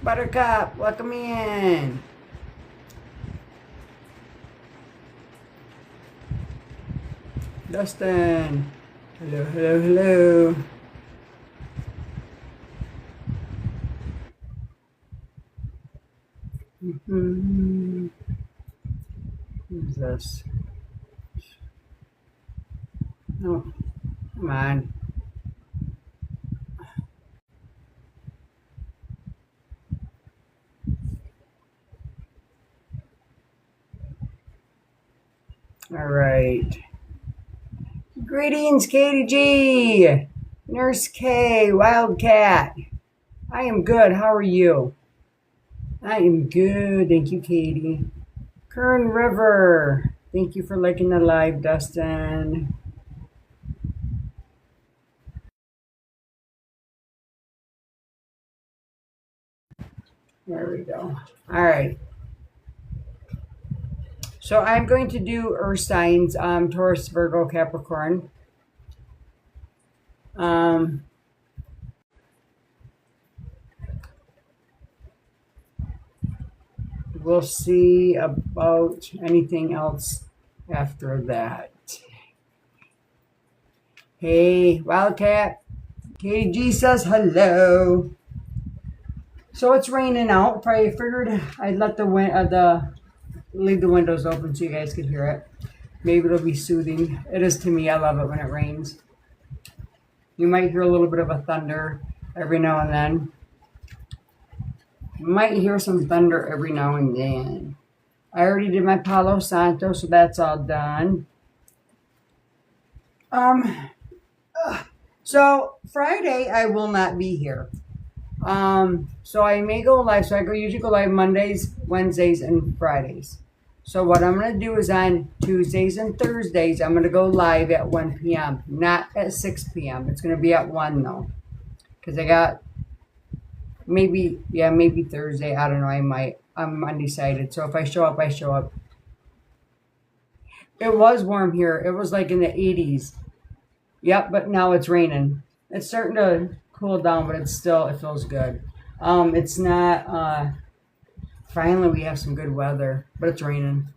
Buttercup, welcome in. Dustin, hello, hello, hello. Who's this? Oh, come on. All right. Greetings, Katie G. Nurse K, Wildcat. I am good. How are you? I am good. Thank you, Katie. Kern River. Thank you for liking the live, Dustin. There we go. All right. So I'm going to do Earth signs, Taurus, Virgo, Capricorn. We'll see about anything else after that. Hey, Wildcat. KG says hello. So it's raining out. Probably figured I'd let leave the windows open so you guys could hear it. Maybe it'll be soothing. It is to me. I love it when it rains. You might hear a little bit of a thunder every now and then. You might hear some thunder every now and then. I already did my Palo Santo, so that's all done. So Friday I will not be here. So I may go live. So I usually go live Mondays, Wednesdays, and Fridays. So what I'm going to do is on Tuesdays and Thursdays, I'm going to go live at 1 p.m. Not at 6 p.m. It's going to be at 1 though. Because I got maybe Thursday. I don't know. I'm undecided. So if I show up, I show up. It was warm here. It was like in the 80s. Yep, but now it's raining. It's starting to cool down, but it feels good. It's not, finally we have some good weather, but it's raining.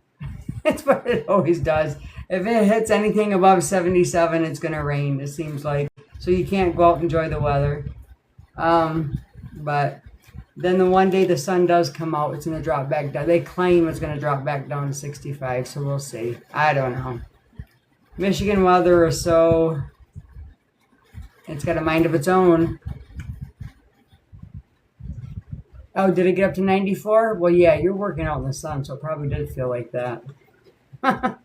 It's what it always does. If it hits anything above 77, it's going to rain, it seems like. So you can't go out and enjoy the weather. But then the one day the sun does come out, it's going to drop back down. They claim it's going to drop back down to 65, so we'll see. I don't know. Michigan weather is so... It's got a mind of its own. Oh, did it get up to 94? Well, yeah, you're working out in the sun, so it probably did feel like that. Oh,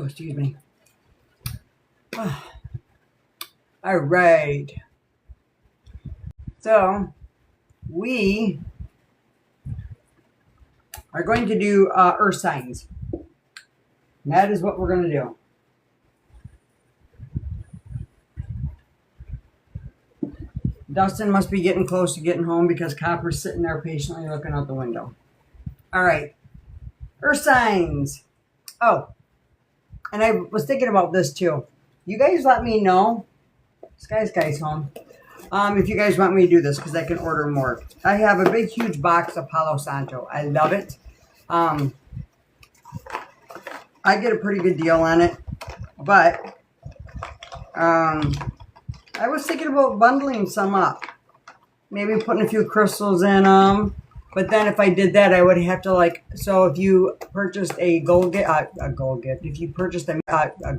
excuse me. All right. So, we are going to do earth signs. That is what we're going to do. Dustin must be getting close to getting home because Copper's sitting there patiently looking out the window. All right. Earth signs. Oh, and I was thinking about this too. You guys let me know. Sky's home. If you guys want me to do this because I can order more. I have a big, huge box of Palo Santo. I love it. I get a pretty good deal on it, but I was thinking about bundling some up, maybe putting a few crystals in them. But then if I did that, I would have to so if you purchased a gold gift, if you purchased a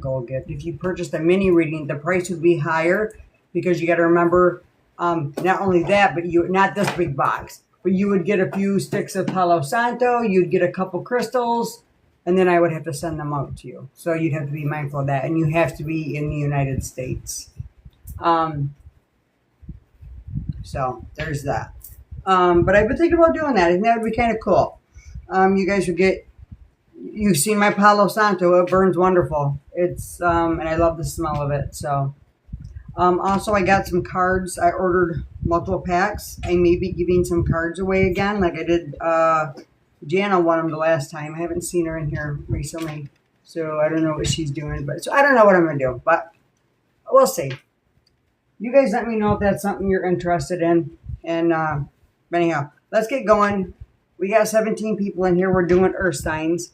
gold gift, if you purchased a mini reading, the price would be higher because you got to remember, not only that, but not this big box, but you would get a few sticks of Palo Santo, you'd get a couple crystals, and then I would have to send them out to you. So you'd have to be mindful of that, and you have to be in the United States. So there's that. But I've been thinking about doing that. I think that would be kind of cool. You guys would you've seen my Palo Santo. It burns wonderful. It's, and I love the smell of it. So, also I got some cards. I ordered multiple packs. I may be giving some cards away again, like I did, Jana won them the last time. I haven't seen her in here recently, so I don't know what she's doing. So I don't know what I'm going to do, but we'll see. You guys let me know if that's something you're interested in. And anyhow, let's get going. We got 17 people in here. We're doing earth signs.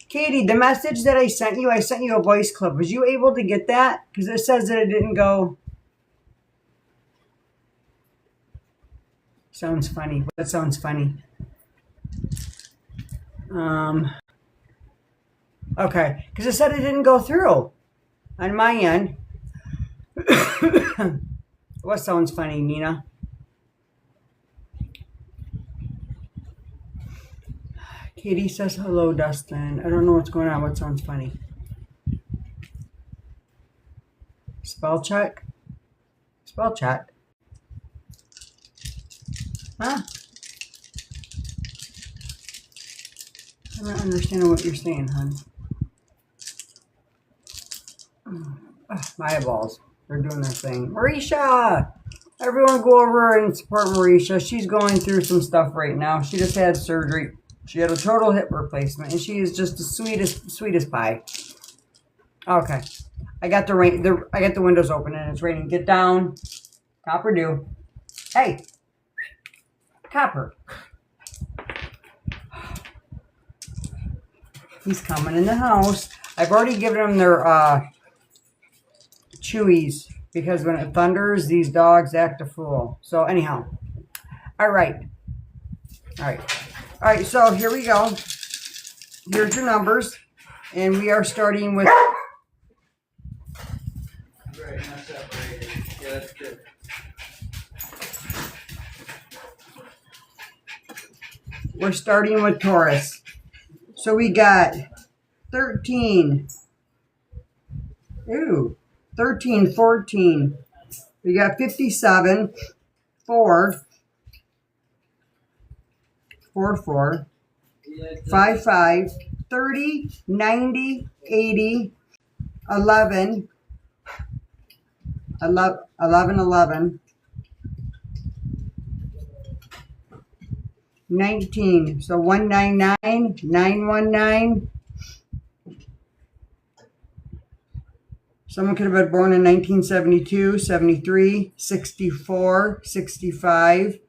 Katie, the message that I sent you a voice clip. Was you able to get that? Because it says that it didn't go. Sounds funny. That sounds funny. Okay, because it said it didn't go through on my end. What sounds funny, Nina? Katie says hello, Dustin. I don't know what's going on. What sounds funny? Spell check? Spell check. Huh? I'm not understanding what you're saying, hon. My eyeballs. They're doing their thing. Marisha! Everyone go over and support Marisha. She's going through some stuff right now. She just had surgery. She had a total hip replacement, and she is just the sweetest pie. Okay. I got the windows open, and it's raining. Get down. Copper do. Hey! Copper. He's coming in the house. I've already given him their chewies because when it thunders, these dogs act a fool. So anyhow, all right. So here we go. Here's your numbers, and we are starting with. Right, not separated. Yeah, that's good. We're starting with Taurus. So we got 13. 13, 14. We got 57, 4, 4, 5, 5, 30, 90, 80, 11, 11, 19. So 199, 919. Someone could have been born in 1972, 73, 64, 65.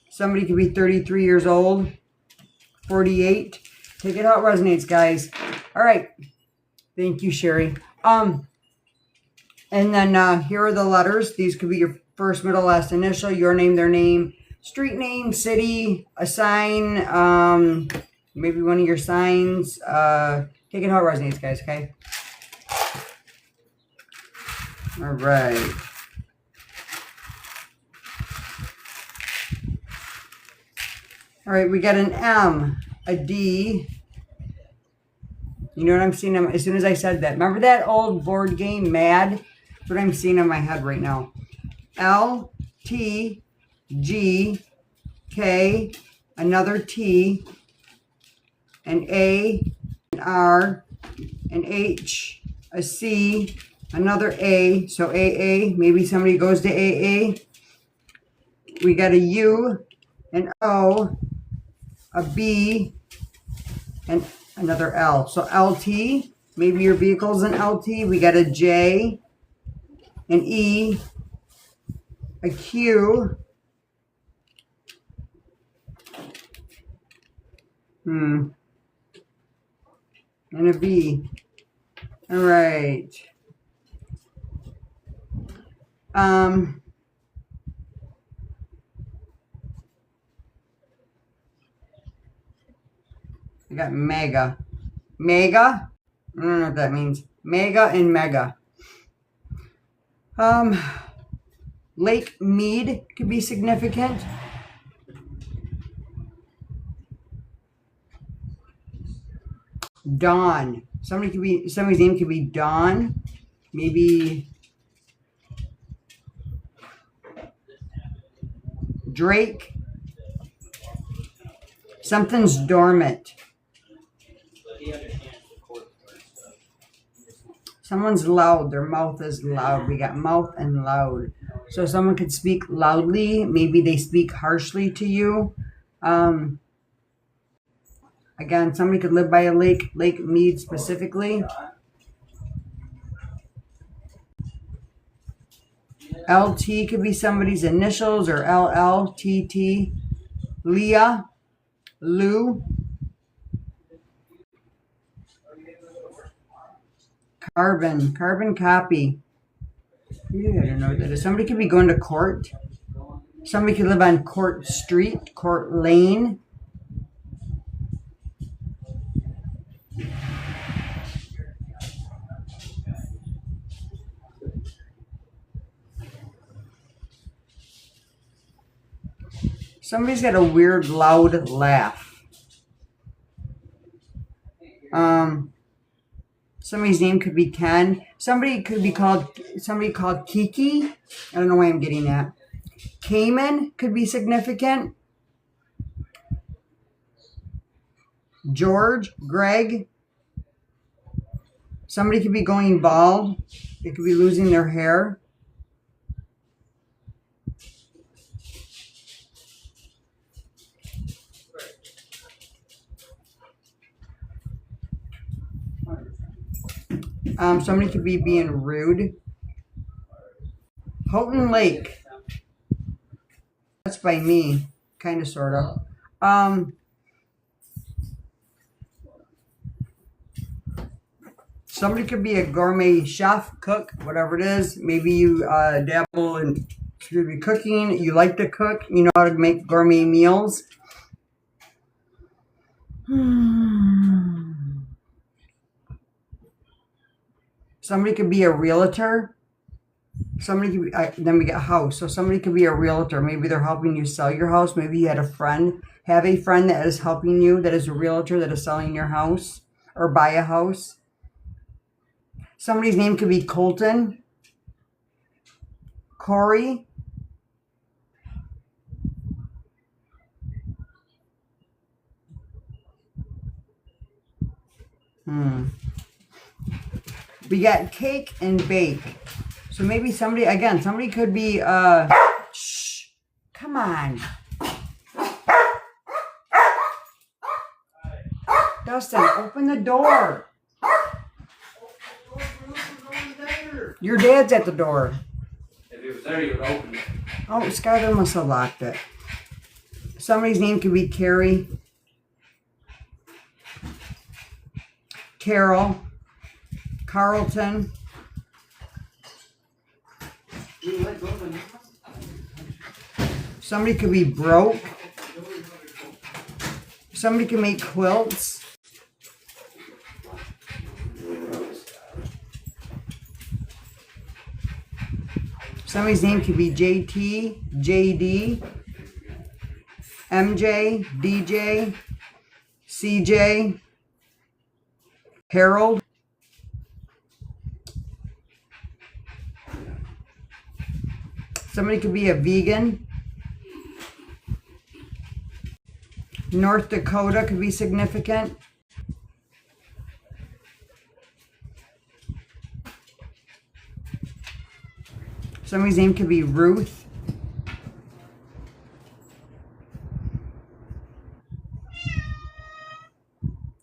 Somebody could be 33 years old, 48. Take it how it resonates, guys. All right. Thank you, Sherry. And then here are the letters. These could be your first, middle, last initial, your name, their name, street name, city, a sign, maybe one of your signs. Take it how it resonates, guys, okay? All right. All right, we got an M, a D. You know what I'm seeing as soon as I said that? Remember that old board game, Mad? That's what I'm seeing in my head right now. L, T, G, K, another T, an A, an R, an H, a C, another A. So AA, maybe somebody goes to AA. We got a U, an O, a B, and another L. So LT, maybe your vehicle's an LT. We got a J, an E, a Q, and a B. All right. I got mega. Mega? I don't know what that means. Mega and mega. Lake Mead could be significant. Dawn. Somebody's name could be Dawn. Maybe Drake. Something's dormant. Someone's loud. Their mouth is loud. We got mouth and loud. So someone could speak loudly. Maybe they speak harshly to you. Again, somebody could live by a lake, Lake Mead specifically. LT could be somebody's initials, or LLTT. Leah, Lou, carbon copy. You gotta know what that is. Somebody could be going to court. Somebody could live on Court Street, Court Lane. Somebody's got a weird, loud laugh. Somebody's name could be Ken. Somebody called Kiki. I don't know why I'm getting that. Cayman could be significant. George, Greg. Somebody could be going bald. They could be losing their hair. Somebody could be being rude. Houghton Lake. That's by me. Kind of, sort of. Somebody could be a gourmet chef, cook, whatever it is. Maybe you dabble in cooking. You like to cook. You know how to make gourmet meals. Somebody could be a realtor. Somebody could be, then we get house. So somebody could be a realtor. Maybe they're helping you sell your house. Maybe you had a friend that is helping you, that is a realtor, that is selling your house or buy a house. Somebody's name could be Colton, Corey, We got cake and bake. So maybe somebody could be, shh, come on. Dustin, open the door. Your dad's at the door. If he was there, he would open it. Oh, Skylar must have locked it. Somebody's name could be Carrie, Carol, Carlton. Somebody could be broke. Somebody can make quilts. Somebody's name could be JT, JD, MJ, DJ, CJ, Harold. Somebody could be a vegan. North Dakota could be significant. Somebody's name could be Ruth.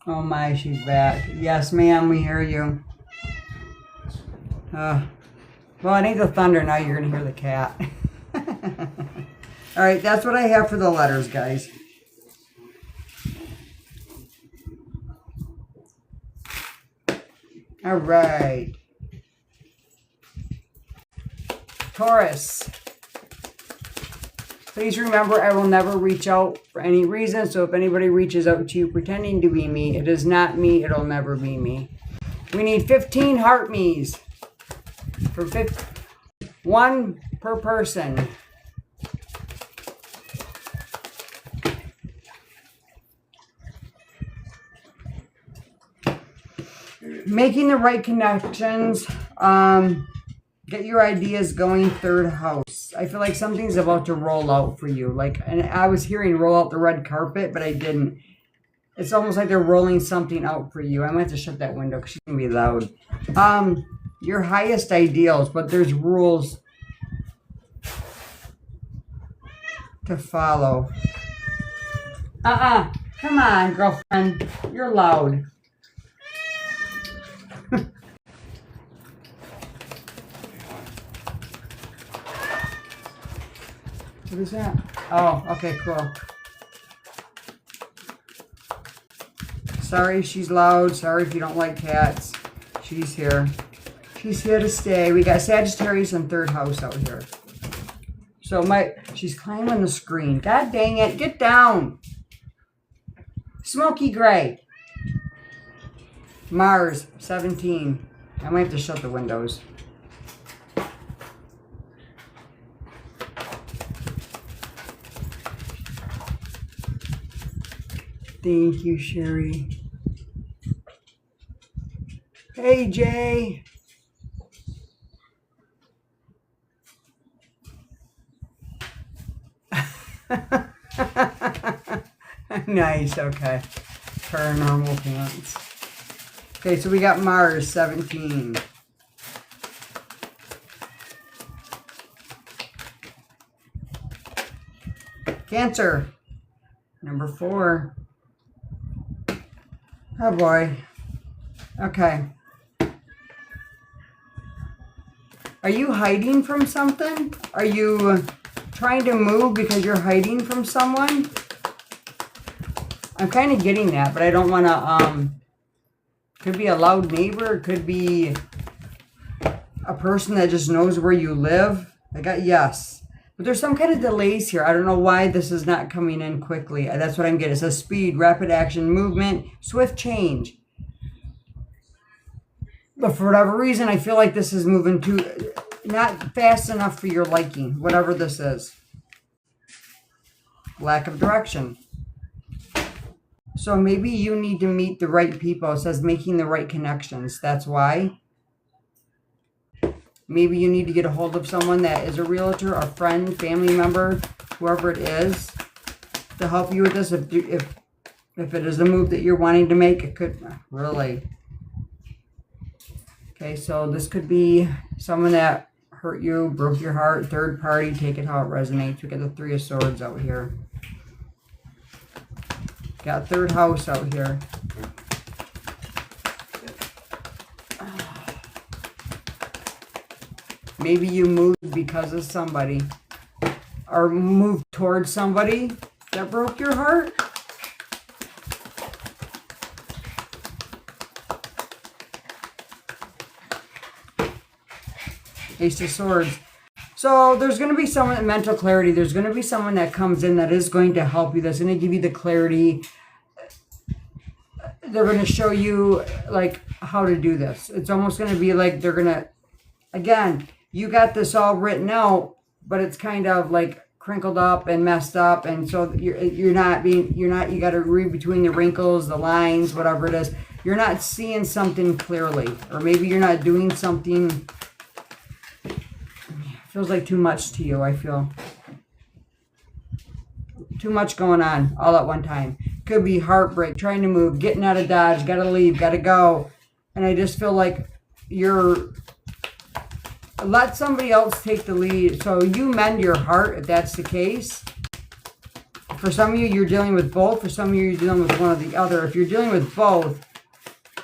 Oh my, she's back. Yes, ma'am, we hear you. Well, I need the thunder. Now you're going to hear the cat. All right, that's what I have for the letters, guys. All right. Taurus. Please remember, I will never reach out for any reason. So if anybody reaches out to you pretending to be me, it is not me. It'll never be me. We need 15 heart me's. For 1 per person. Making the right connections. Get your ideas going, 3rd house. I feel like something's about to roll out for you. And I was hearing roll out the red carpet, but I didn't. It's almost like they're rolling something out for you. I might have to shut that window because she's going to be loud. Your highest ideals, but there's rules to follow. Come on, girlfriend. You're loud. What is that? Oh, okay, cool. Sorry she's loud. Sorry if you don't like cats. She's here. She's here to stay. We got Sagittarius in third house out here. So she's climbing the screen. God dang it. Get down. Smoky gray. Mars, 17. I might have to shut the windows. Thank you, Sherry. Hey, Jay. Nice, okay. Paranormal pants. Okay, so we got Mars, 17. Cancer, number 4. Oh boy. Okay. Are you hiding from something? Are you trying to move because you're hiding from someone? I'm kind of getting that, but I don't want to, could be a loud neighbor. It could be a person that just knows where you live. I got yes. But there's some kind of delays here. I don't know why this is not coming in quickly. That's what I'm getting. It says speed, rapid action, movement, swift change. But for whatever reason, I feel like this is moving too, not fast enough for your liking, whatever this is. Lack of direction. So maybe you need to meet the right people. It says making the right connections. That's why. Maybe you need to get a hold of someone that is a realtor, a friend, family member, whoever it is, to help you with this. If it is a move that you're wanting to make, it could really. Okay, so this could be someone that hurt you, broke your heart, third party, take it how it resonates. We got the 3 of Swords out here. Got third house out here. Maybe you moved because of somebody, or moved towards somebody that broke your heart. Ace of Swords. So there's going to be someone, mental clarity. There's going to be someone that comes in that is going to help you. That's going to give you the clarity. They're going to show you like how to do this. It's almost going to be like they're going to, again, you got this all written out, but it's kind of like crinkled up and messed up. And so you got to read between the wrinkles, the lines, whatever it is. You're not seeing something clearly, or maybe you're not doing something. Feels like too much to you, I feel. Too much going on all at one time. Could be heartbreak, trying to move, getting out of Dodge, gotta leave, gotta go. And I just feel like let somebody else take the lead. So you mend your heart if that's the case. For some of you, you're dealing with both. For some of you, you're dealing with one or the other. If you're dealing with both,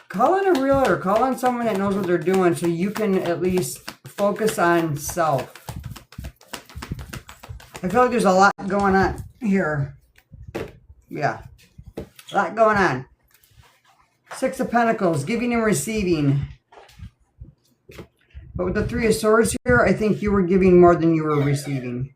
call in a realtor. Call in someone that knows what they're doing so you can at least focus on self. I feel like there's a lot going on here. Yeah. A lot going on. 6 of Pentacles, giving and receiving. But with the 3 of Swords here, I think you were giving more than you were receiving.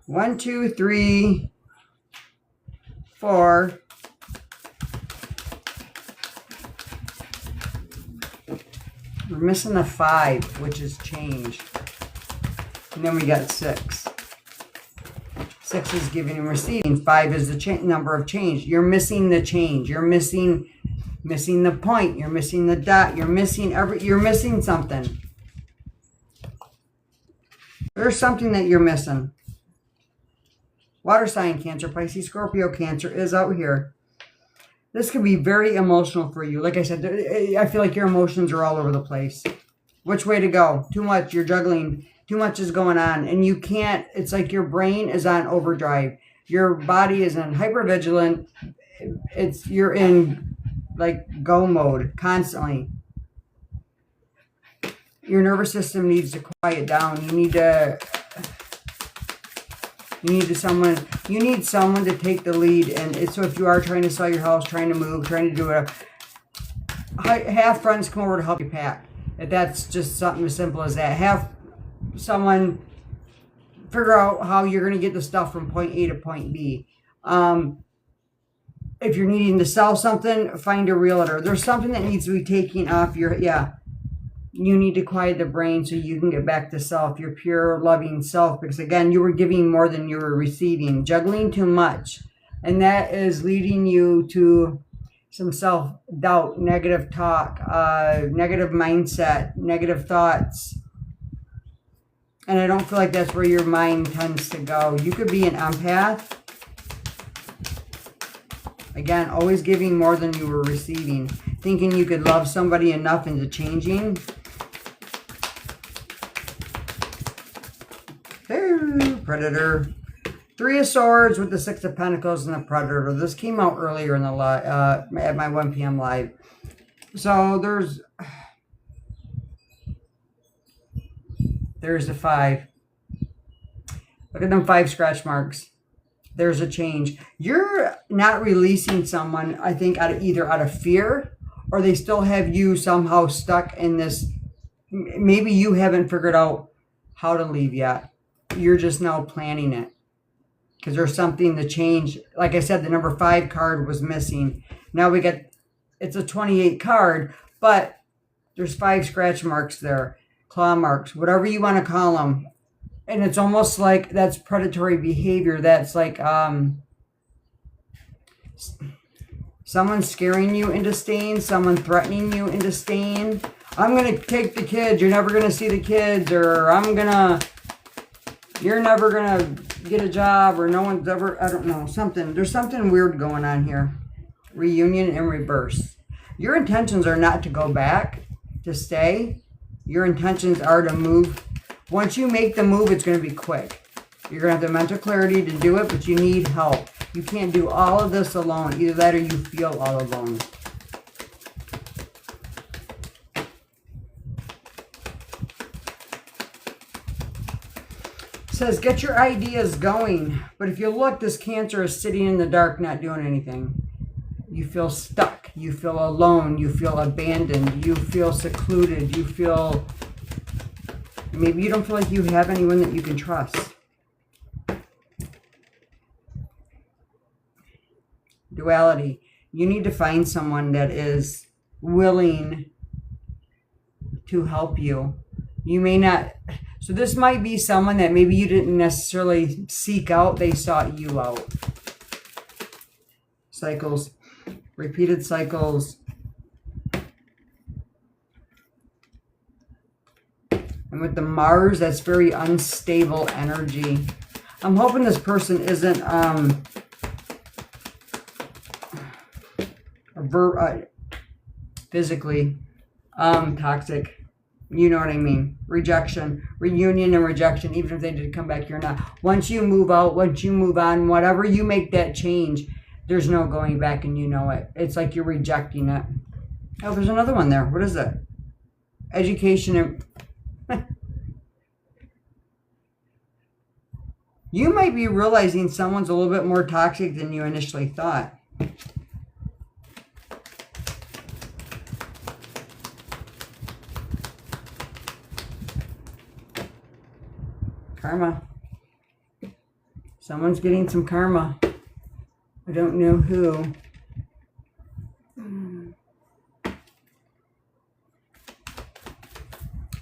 One, two, three, 4. We're missing a 5, which is change. And then we got 6. 6 is giving and receiving. 5 is the number of change. You're missing the change. You're missing the point. You're missing the dot. You're missing something. There's something that you're missing. Water sign, Cancer, Pisces, Scorpio, Cancer is out here. This could be very emotional for you. Like I said, I feel like your emotions are all over the place. Which way to go? Too much. You're juggling. Too much is going on. And you can't, it's like your brain is on overdrive. Your body is on hypervigilant. you're in like go mode constantly. Your nervous system needs to quiet down. You need someone to take the lead. And so if you are trying to sell your house, trying to move, trying to do it, have friends come over to help you pack. If that's just something as simple as that. Have someone figure out how you're going to get the stuff from point A to point B. If you're needing to sell something, find a realtor. There's something that needs to be taken off your, you need to quiet the brain so you can get back to self, your pure loving self. Because again, you were giving more than you were receiving, juggling too much. And that is leading you to some self-doubt, negative talk, negative mindset, negative thoughts. And I don't feel like that's where your mind tends to go. You could be an empath. Again, always giving more than you were receiving. Thinking you could love somebody enough into changing. Predator. 3 of Swords with the 6 of Pentacles and the Predator. This came out earlier in the at my 1 p.m. live. So there's the 5. Look at them 5 scratch marks. There's a change. You're not releasing someone, I think, either out of fear, or they still have you somehow stuck in this. Maybe you haven't figured out how to leave yet. You're just now planning it. Because there's something to change. Like I said, the number 5 card was missing. Now it's a 28 card, but there's 5 scratch marks there. Claw marks, whatever you want to call them. And it's almost like that's predatory behavior. That's like someone scaring you into staying, someone threatening you into staying. I'm going to take the kids. You're never going to see the kids. Or you're never going to get a job. Or no one's ever, I don't know, something. There's something weird going on here. Reunion in reverse. Your intentions are not to go back, to stay. Your intentions are to move. Once you make the move, it's going to be quick. You're going to have the mental clarity to do it, but you need help. You can't do all of this alone. Either that or you feel all alone. It says, get your ideas going. But if you look, this Cancer is sitting in the dark, not doing anything. You feel stuck. You feel alone. You feel abandoned. You feel secluded. You feel... Maybe you don't feel like you have anyone that you can trust. Duality. You need to find someone that is willing to help you. You may not... So this might be someone that maybe you didn't necessarily seek out. They sought you out. Cycles. Repeated cycles. And with the Mars, that's very unstable energy. I'm hoping this person isn't physically toxic. You know what I mean. Rejection, reunion and rejection, even if they did come back, you're not. Once you move out, once you move on, whatever you make that change, there's no going back and you know it. It's like you're rejecting it. Oh, there's another one there. What is it? Education and... You might be realizing someone's a little bit more toxic than you initially thought. Karma. Someone's getting some karma. I don't know who.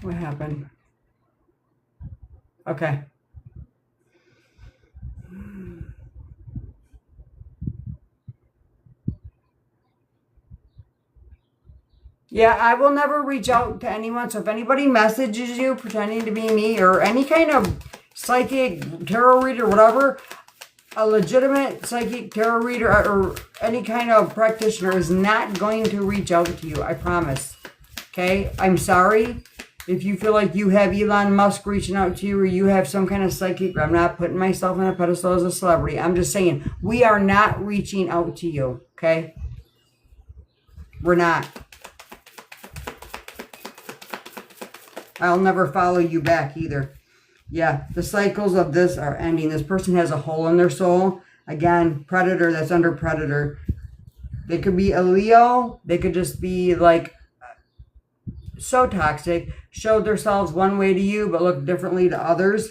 What happened? Okay. Yeah, I will never reach out to anyone. So if anybody messages you pretending to be me or any kind of psychic tarot reader, whatever, a legitimate psychic tarot reader or any kind of practitioner is not going to reach out to you. I promise. Okay? I'm sorry. If you feel like you have Elon Musk reaching out to you or you have some kind of psychic, I'm not putting myself on a pedestal as a celebrity. I'm just saying, we are not reaching out to you. Okay? We're not. I'll never follow you back either. Yeah, the cycles of this are ending. This person has a hole in their soul. Again, predator, that's under predator. They could be a Leo. They could just be like so toxic, showed themselves one way to you, but look differently to others.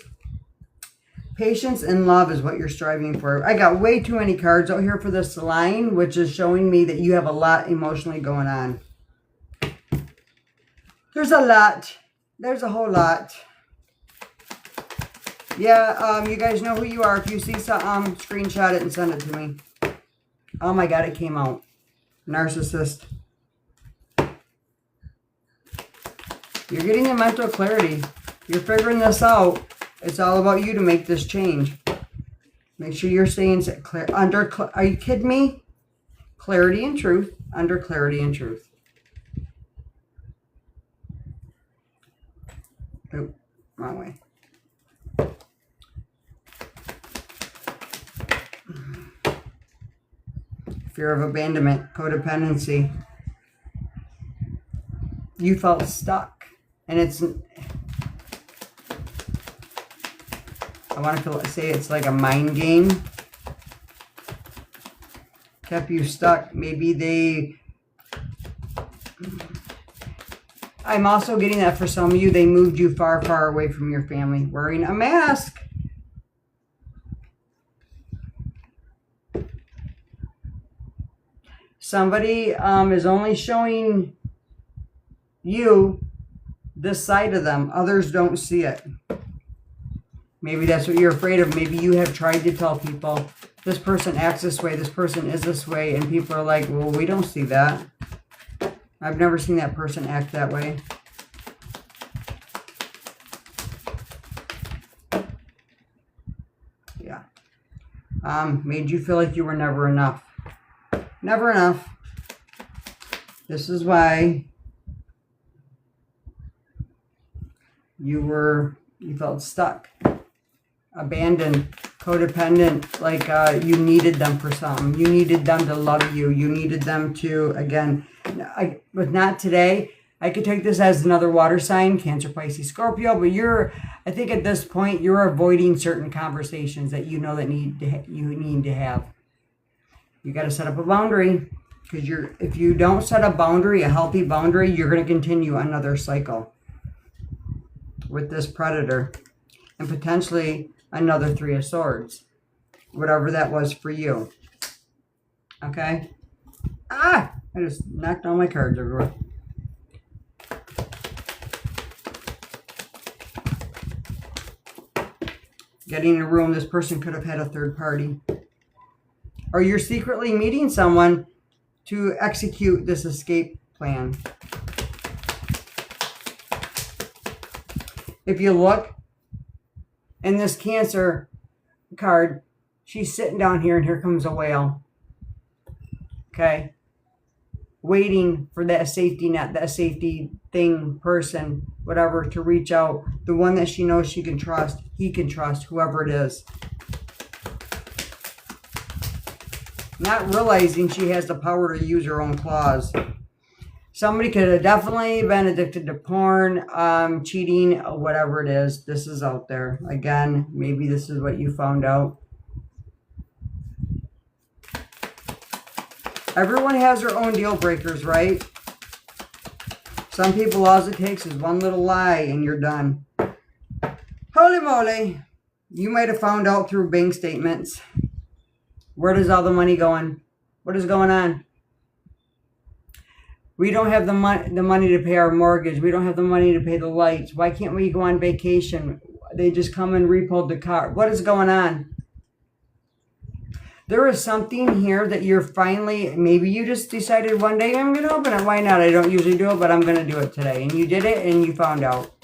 Patience and love is what you're striving for. I got way too many cards out here for this line, which is showing me that you have a lot emotionally going on. There's a lot. There's a whole lot. Yeah, you guys know who you are. If you see something, screenshot it and send it to me. Oh my God, it came out. Narcissist. You're getting the mental clarity. You're figuring this out. It's all about you to make this change. Make sure you're staying clear. Are you kidding me? Clarity and truth. Under clarity and truth. Oh, wrong way. Fear of abandonment. Codependency. You felt stuck. And it's... I want to say it's like a mind game. Kept you stuck. Maybe they... I'm also getting that for some of you, they moved you far, far away from your family. Wearing a mask. Somebody is only showing you this side of them. Others don't see it. Maybe that's what you're afraid of. Maybe you have tried to tell people, this person acts this way, this person is this way, and people are like, well, we don't see that. I've never seen that person act that way. Yeah. Made you feel like you were never enough. Never enough. This is why you felt stuck, abandoned, codependent, like you needed them for something. You needed them to love you. You needed them to, again, but not today. I could take this as another water sign, Cancer, Pisces, Scorpio, but I think at this point, you're avoiding certain conversations that you know that you need to have. You got to set up a boundary, because if you don't set a boundary, a healthy boundary, you're going to continue another cycle with this predator and potentially another Three of Swords, whatever that was for you. Okay? I just knocked all my cards everywhere. Getting in a room, this person could have had a third party. Or you're secretly meeting someone to execute this escape plan. If you look in this Cancer card, she's sitting down here and here comes a whale. Okay? Waiting for that safety net, that safety thing, person, whatever, to reach out. The one that she knows she can trust, he can trust, whoever it is. Not realizing she has the power to use her own claws. Somebody could have definitely been addicted to porn, cheating, whatever it is. This is out there. Again, maybe this is what you found out. Everyone has their own deal breakers, right? Some people, all it takes is one little lie and you're done. Holy moly. You might have found out through bank statements. Where does all the money going? What is going on? We don't have the money to pay our mortgage. We don't have the money to pay the lights. Why can't we go on vacation? They just come and repoed the car. What is going on? There is something here that you're finally, maybe you just decided one day, I'm going to open it. Why not? I don't usually do it, but I'm going to do it today. And you did it and you found out.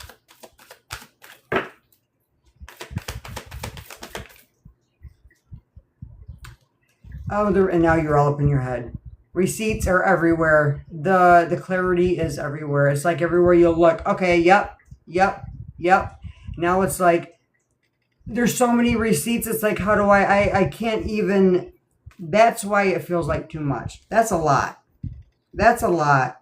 Oh, and now you're all up in your head. Receipts are everywhere. The clarity is everywhere. It's like everywhere you look. Okay, yep. Now it's like, there's so many receipts. It's like, how do I can't even That's why it feels like too much. That's a lot. That's a lot.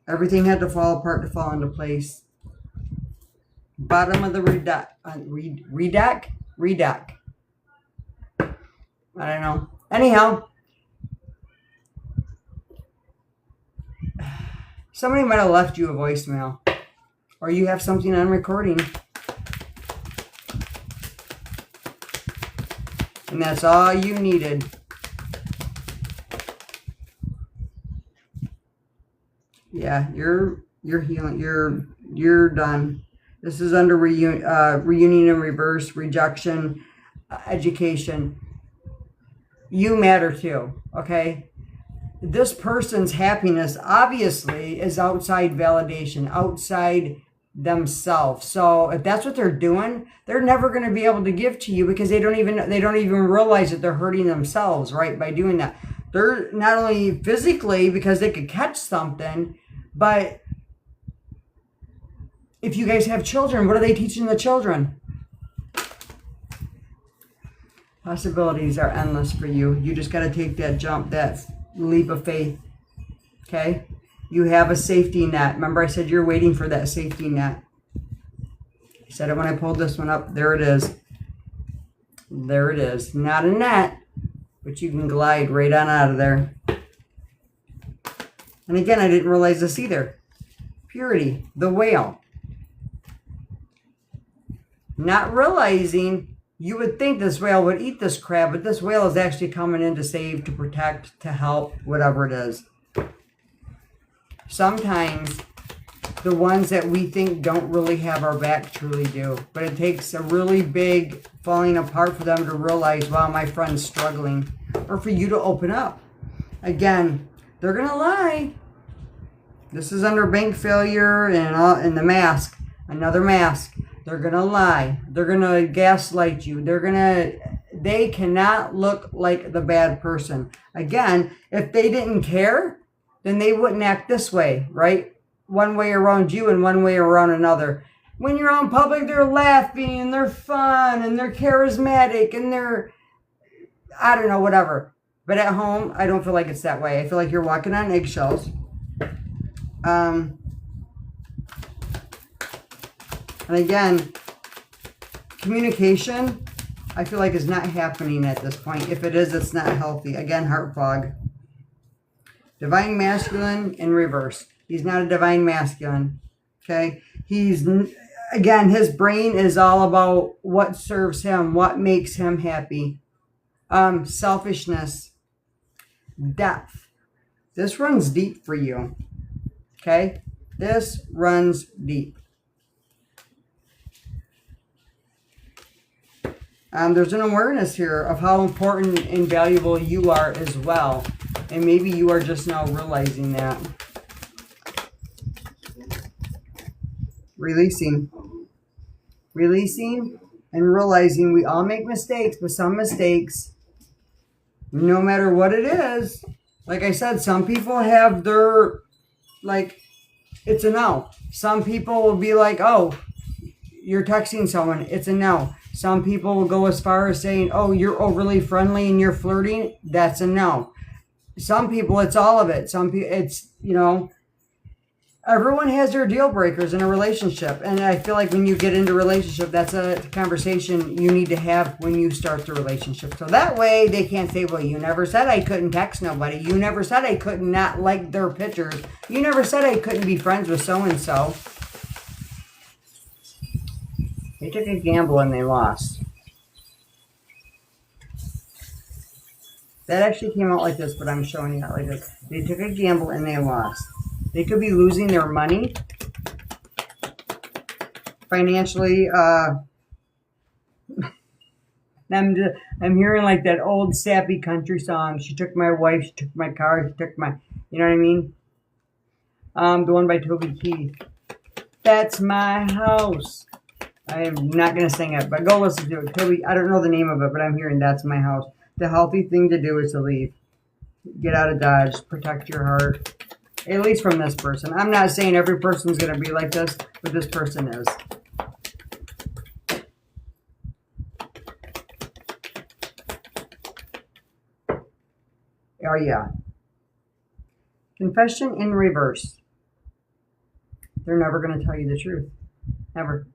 Everything had to fall apart to fall into place. Bottom of the redeck. I don't know. Anyhow, somebody might have left you a voicemail, or you have something on recording, and that's all you needed. Yeah, you're healing. You're done. This is under reunion in reverse, rejection, education. You matter too, okay? This person's happiness obviously is outside validation, outside themselves. So if that's what they're doing, they're never going to be able to give to you because they don't even realize that they're hurting themselves, right? By doing that. They're not only physically because they could catch something, but if you guys have children, what are they teaching the children? Possibilities are endless for you. You just got to take that jump, that leap of faith. Okay? You have a safety net. Remember I said you're waiting for that safety net. I said it when I pulled this one up. There it is. There it is. Not a net, but you can glide right on out of there. And again, I didn't realize this either. Purity, the whale. Not realizing you would think this whale would eat this crab, but this whale is actually coming in to save, to protect, to help, whatever it is. Sometimes the ones that we think don't really have our back truly do. But it takes a really big falling apart for them to realize, wow, my friend's struggling. Or for you to open up. Again, they're going to lie. This is under bank failure and the mask. Another mask. They're going to lie. They're going to gaslight you. They cannot look like the bad person. Again, if they didn't care, then they wouldn't act this way, right? One way around you and one way around another. When you're out in public, they're laughing and they're fun and they're charismatic and they're, I don't know, whatever. But at home, I don't feel like it's that way. I feel like you're walking on eggshells. And again, communication, I feel like is not happening at this point. If it is, it's not healthy. Again, heart fog. Divine masculine in reverse. He's not a divine masculine. Okay? Again, his brain is all about what serves him, what makes him happy. Selfishness. Depth. This runs deep for you. Okay? This runs deep. There's an awareness here of how important and valuable you are as well. And maybe you are just now realizing that. Releasing. Releasing and realizing we all make mistakes, but some mistakes, no matter what it is, like I said, some people have their, it's a no. Some people will be like, oh, you're texting someone, it's a no. Some people will go as far as saying, oh, you're overly friendly and you're flirting, that's a no. Some people, it's all of it. Some people, it's, everyone has their deal breakers in a relationship. And I feel like when you get into a relationship, that's a conversation you need to have when you start the relationship. So that way they can't say, well, you never said I couldn't text nobody. You never said I could not like their pictures. You never said I couldn't be friends with so-and-so. They took a gamble and they lost. That actually came out like this, but I'm showing you out like this. They took a gamble and they lost. They could be losing their money financially. I'm hearing like that old sappy country song. She took my wife, she took my car, she took my, you know what I mean? The one by Toby Keith. That's my house. I'm not going to sing it, but go listen to it. Toby, I don't know the name of it, but I'm hearing that's my house. The healthy thing to do is to leave. Get out of Dodge. Protect your heart. At least from this person. I'm not saying every person's going to be like this, but this person is. Oh, yeah. Confession in reverse. They're never going to tell you the truth. Never.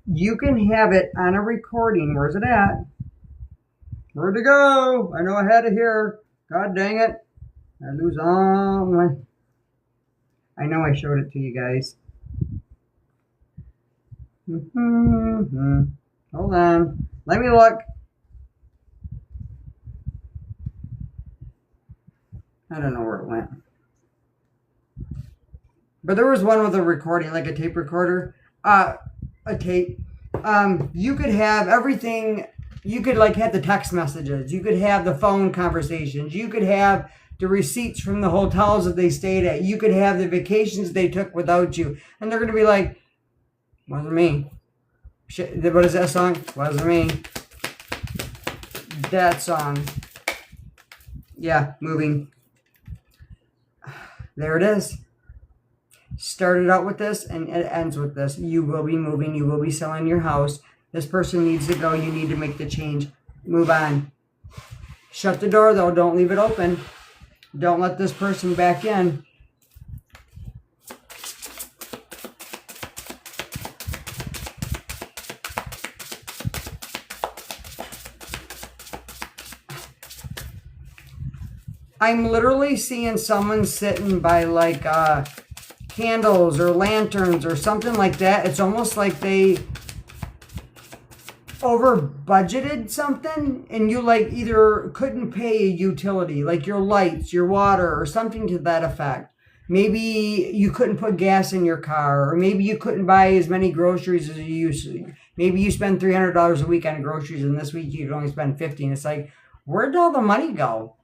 You can have it on a recording. Where's it at? Where'd it go? I know I had it here. God dang it. I lose all my... I know I showed it to you guys. Hold on. Let me look. I don't know where it went. But there was one with a recording, like a tape recorder. A tape. You could have everything. You could like have the text messages. You could have the phone conversations. You could have the receipts from the hotels that they stayed at. You could have the vacations they took without you. And they're going to be like, wasn't me. Shit, what is that song? Wasn't me. That song. Yeah, moving. There it is. Started out with this and it ends with this. You will be moving. You will be selling your house. This person needs to go. You need to make the change. Move on. Shut the door though. Don't leave it open. Don't let this person back in. I'm literally seeing someone sitting by like candles or lanterns or something like that. It's almost like they over budgeted something and you like either couldn't pay a utility like your lights, your water, or something to that effect. Maybe you couldn't put gas in your car, or maybe you couldn't buy as many groceries as you used to. Maybe you spend $300 a week on groceries and this week you could only spend $50. And it's like, where'd all the money go?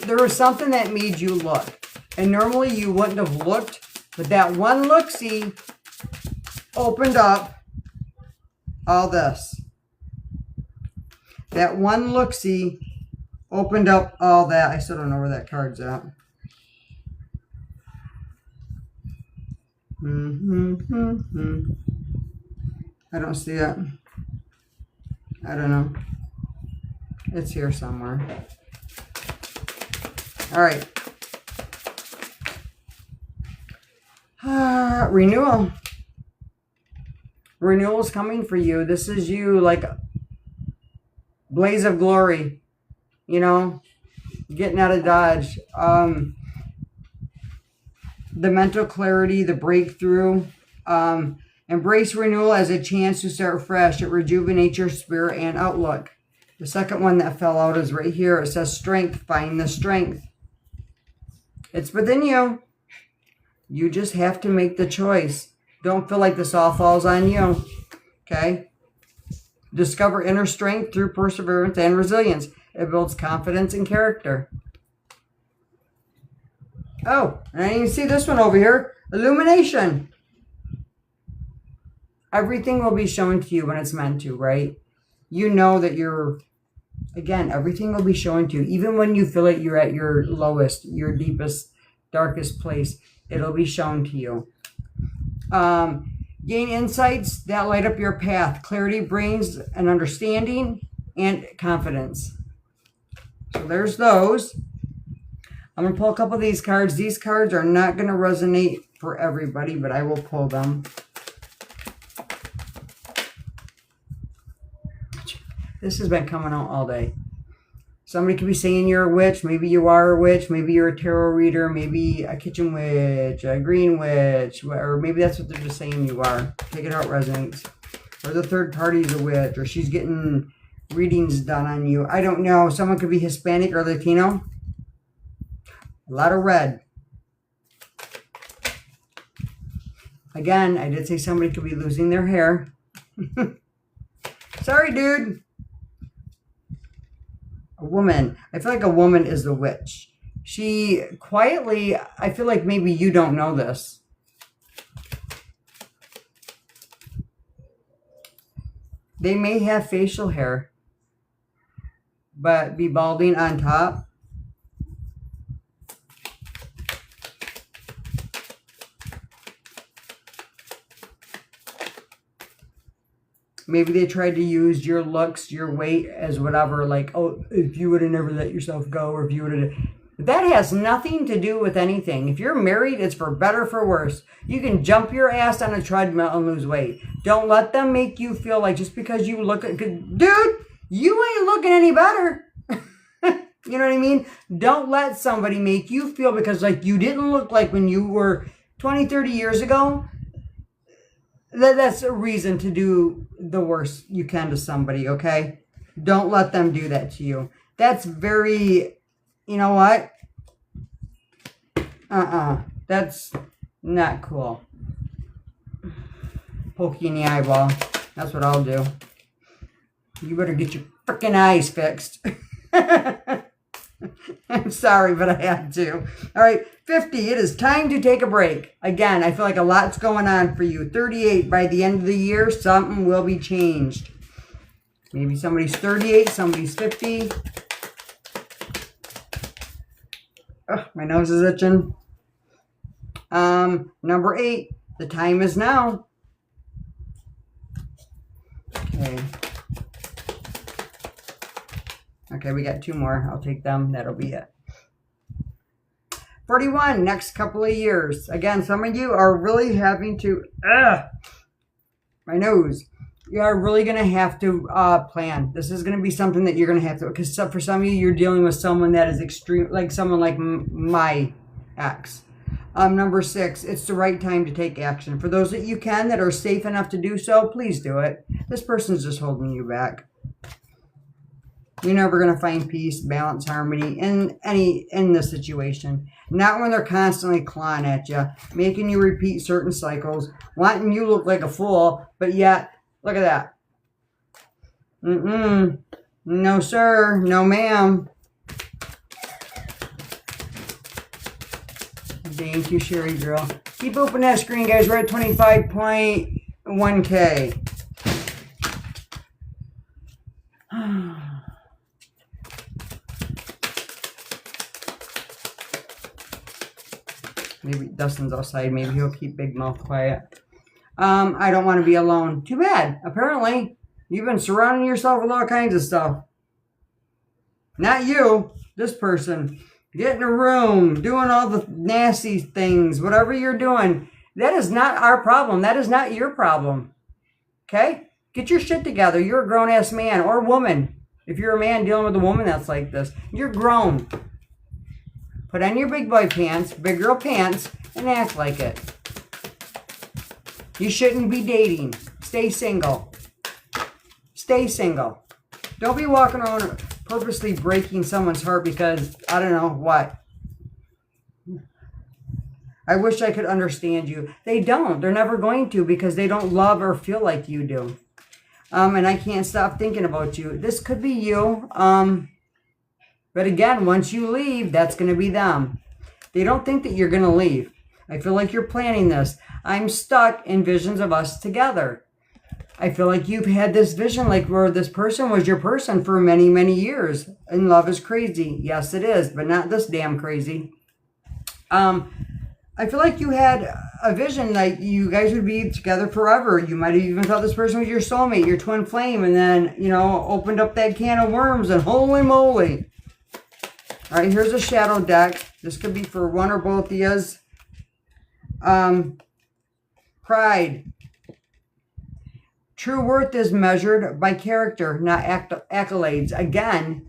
There was something that made you look. And normally you wouldn't have looked, but that one look-see opened up all this. That one look-see opened up all that. I still don't know where that card's at. I don't see it. I don't know. It's here somewhere. All right. Renewal. Renewal is coming for you. This is you like blaze of glory. You know, getting out of Dodge. The mental clarity, the breakthrough. Embrace renewal as a chance to start fresh. It rejuvenates your spirit and outlook. The second one that fell out is right here. It says strength. Find the strength. It's within you. You just have to make the choice. Don't feel like this all falls on you. Okay? Discover inner strength through perseverance and resilience. It builds confidence and character. Oh, and you see this one over here. Illumination. Everything will be shown to you when it's meant to, right? You know that you're, again, everything will be shown to you. Even when you feel it, you're at your lowest, your deepest, darkest place. It'll be shown to you. Gain insights that light up your path. Clarity brings an understanding and confidence. So there's those. I'm going to pull a couple of these cards. These cards are not going to resonate for everybody, but I will pull them. This has been coming out all day. Somebody could be saying you're a witch. Maybe you are a witch. Maybe you're a tarot reader. Maybe a kitchen witch, a green witch. Or maybe that's what they're just saying you are. Take it out, resonates. Or the third party's a witch. Or she's getting readings done on you. I don't know. Someone could be Hispanic or Latino. A lot of red. Again, I did say somebody could be losing their hair. Sorry, dude. A woman. I feel like a woman is the witch. She quietly, I feel like maybe you don't know this. They may have facial hair, but be balding on top. Maybe they tried to use your looks, your weight as whatever, like, oh, if you would have never let yourself go, or if you would have. That has nothing to do with anything. If you're married, it's for better, for worse. You can jump your ass on a treadmill and lose weight. Don't let them make you feel like just because you look at, dude, you ain't looking any better. You know what I mean? Don't let somebody make you feel because like you didn't look like when you were 20, 30 years ago. That's a reason to do the worst you can to somebody, okay? Don't let them do that to you. That's very, you know what? That's not cool. Poke you in the eyeball. That's what I'll do. You better get your freaking eyes fixed. I'm sorry, but I had to. All right, 50. It is time to take a break. Again, I feel like a lot's going on for you. 38. By the end of the year, something will be changed. Maybe somebody's 38, somebody's 50. Oh, my nose is itching. Number 8. The time is now. Okay. Okay, we got 2 more. I'll take them. That'll be it. 41, next couple of years. Again, some of you are really having to, my nose. You are really going to have to plan. This is going to be something that you're going to have to, because for some of you, you're dealing with someone that is extreme, like someone like my ex. Number 6, it's the right time to take action. For those that you can, that are safe enough to do so, please do it. This person's just holding you back. You're never going to find peace, balance, harmony in this situation. Not when they're constantly clawing at you, making you repeat certain cycles, wanting you to look like a fool, but yet, look at that. No, sir. No, ma'am. Thank you, Sherry girl. Keep open that screen, guys. We're at 25.1K. Maybe Dustin's outside. Maybe he'll keep Big Mouth quiet. I don't want to be alone. Too bad. Apparently, you've been surrounding yourself with all kinds of stuff. Not you. This person. Get in a room. Doing all the nasty things. Whatever you're doing. That is not our problem. That is not your problem. Okay? Get your shit together. You're a grown-ass man or woman. If you're a man dealing with a woman that's like this, you're grown. Put on your big boy pants, big girl pants, and act like it. You shouldn't be dating. Stay single. Stay single. Don't be walking around purposely breaking someone's heart because, I don't know, what. I wish I could understand you. They don't. They're never going to because they don't love or feel like you do. And I can't stop thinking about you. This could be you. But again, once you leave, that's going to be them. They don't think that you're going to leave. I feel like you're planning this. I'm stuck in visions of us together. I feel like you've had this vision like where this person was your person for many, many years. And love is crazy. Yes, it is, but not this damn crazy. I feel like you had a vision like you guys would be together forever. You might have even thought this person was your soulmate, your twin flame, and then, you know, opened up that can of worms and holy moly. All right, here's a shadow deck. This could be for one or both of yous. Pride. True worth is measured by character, not accolades. Again,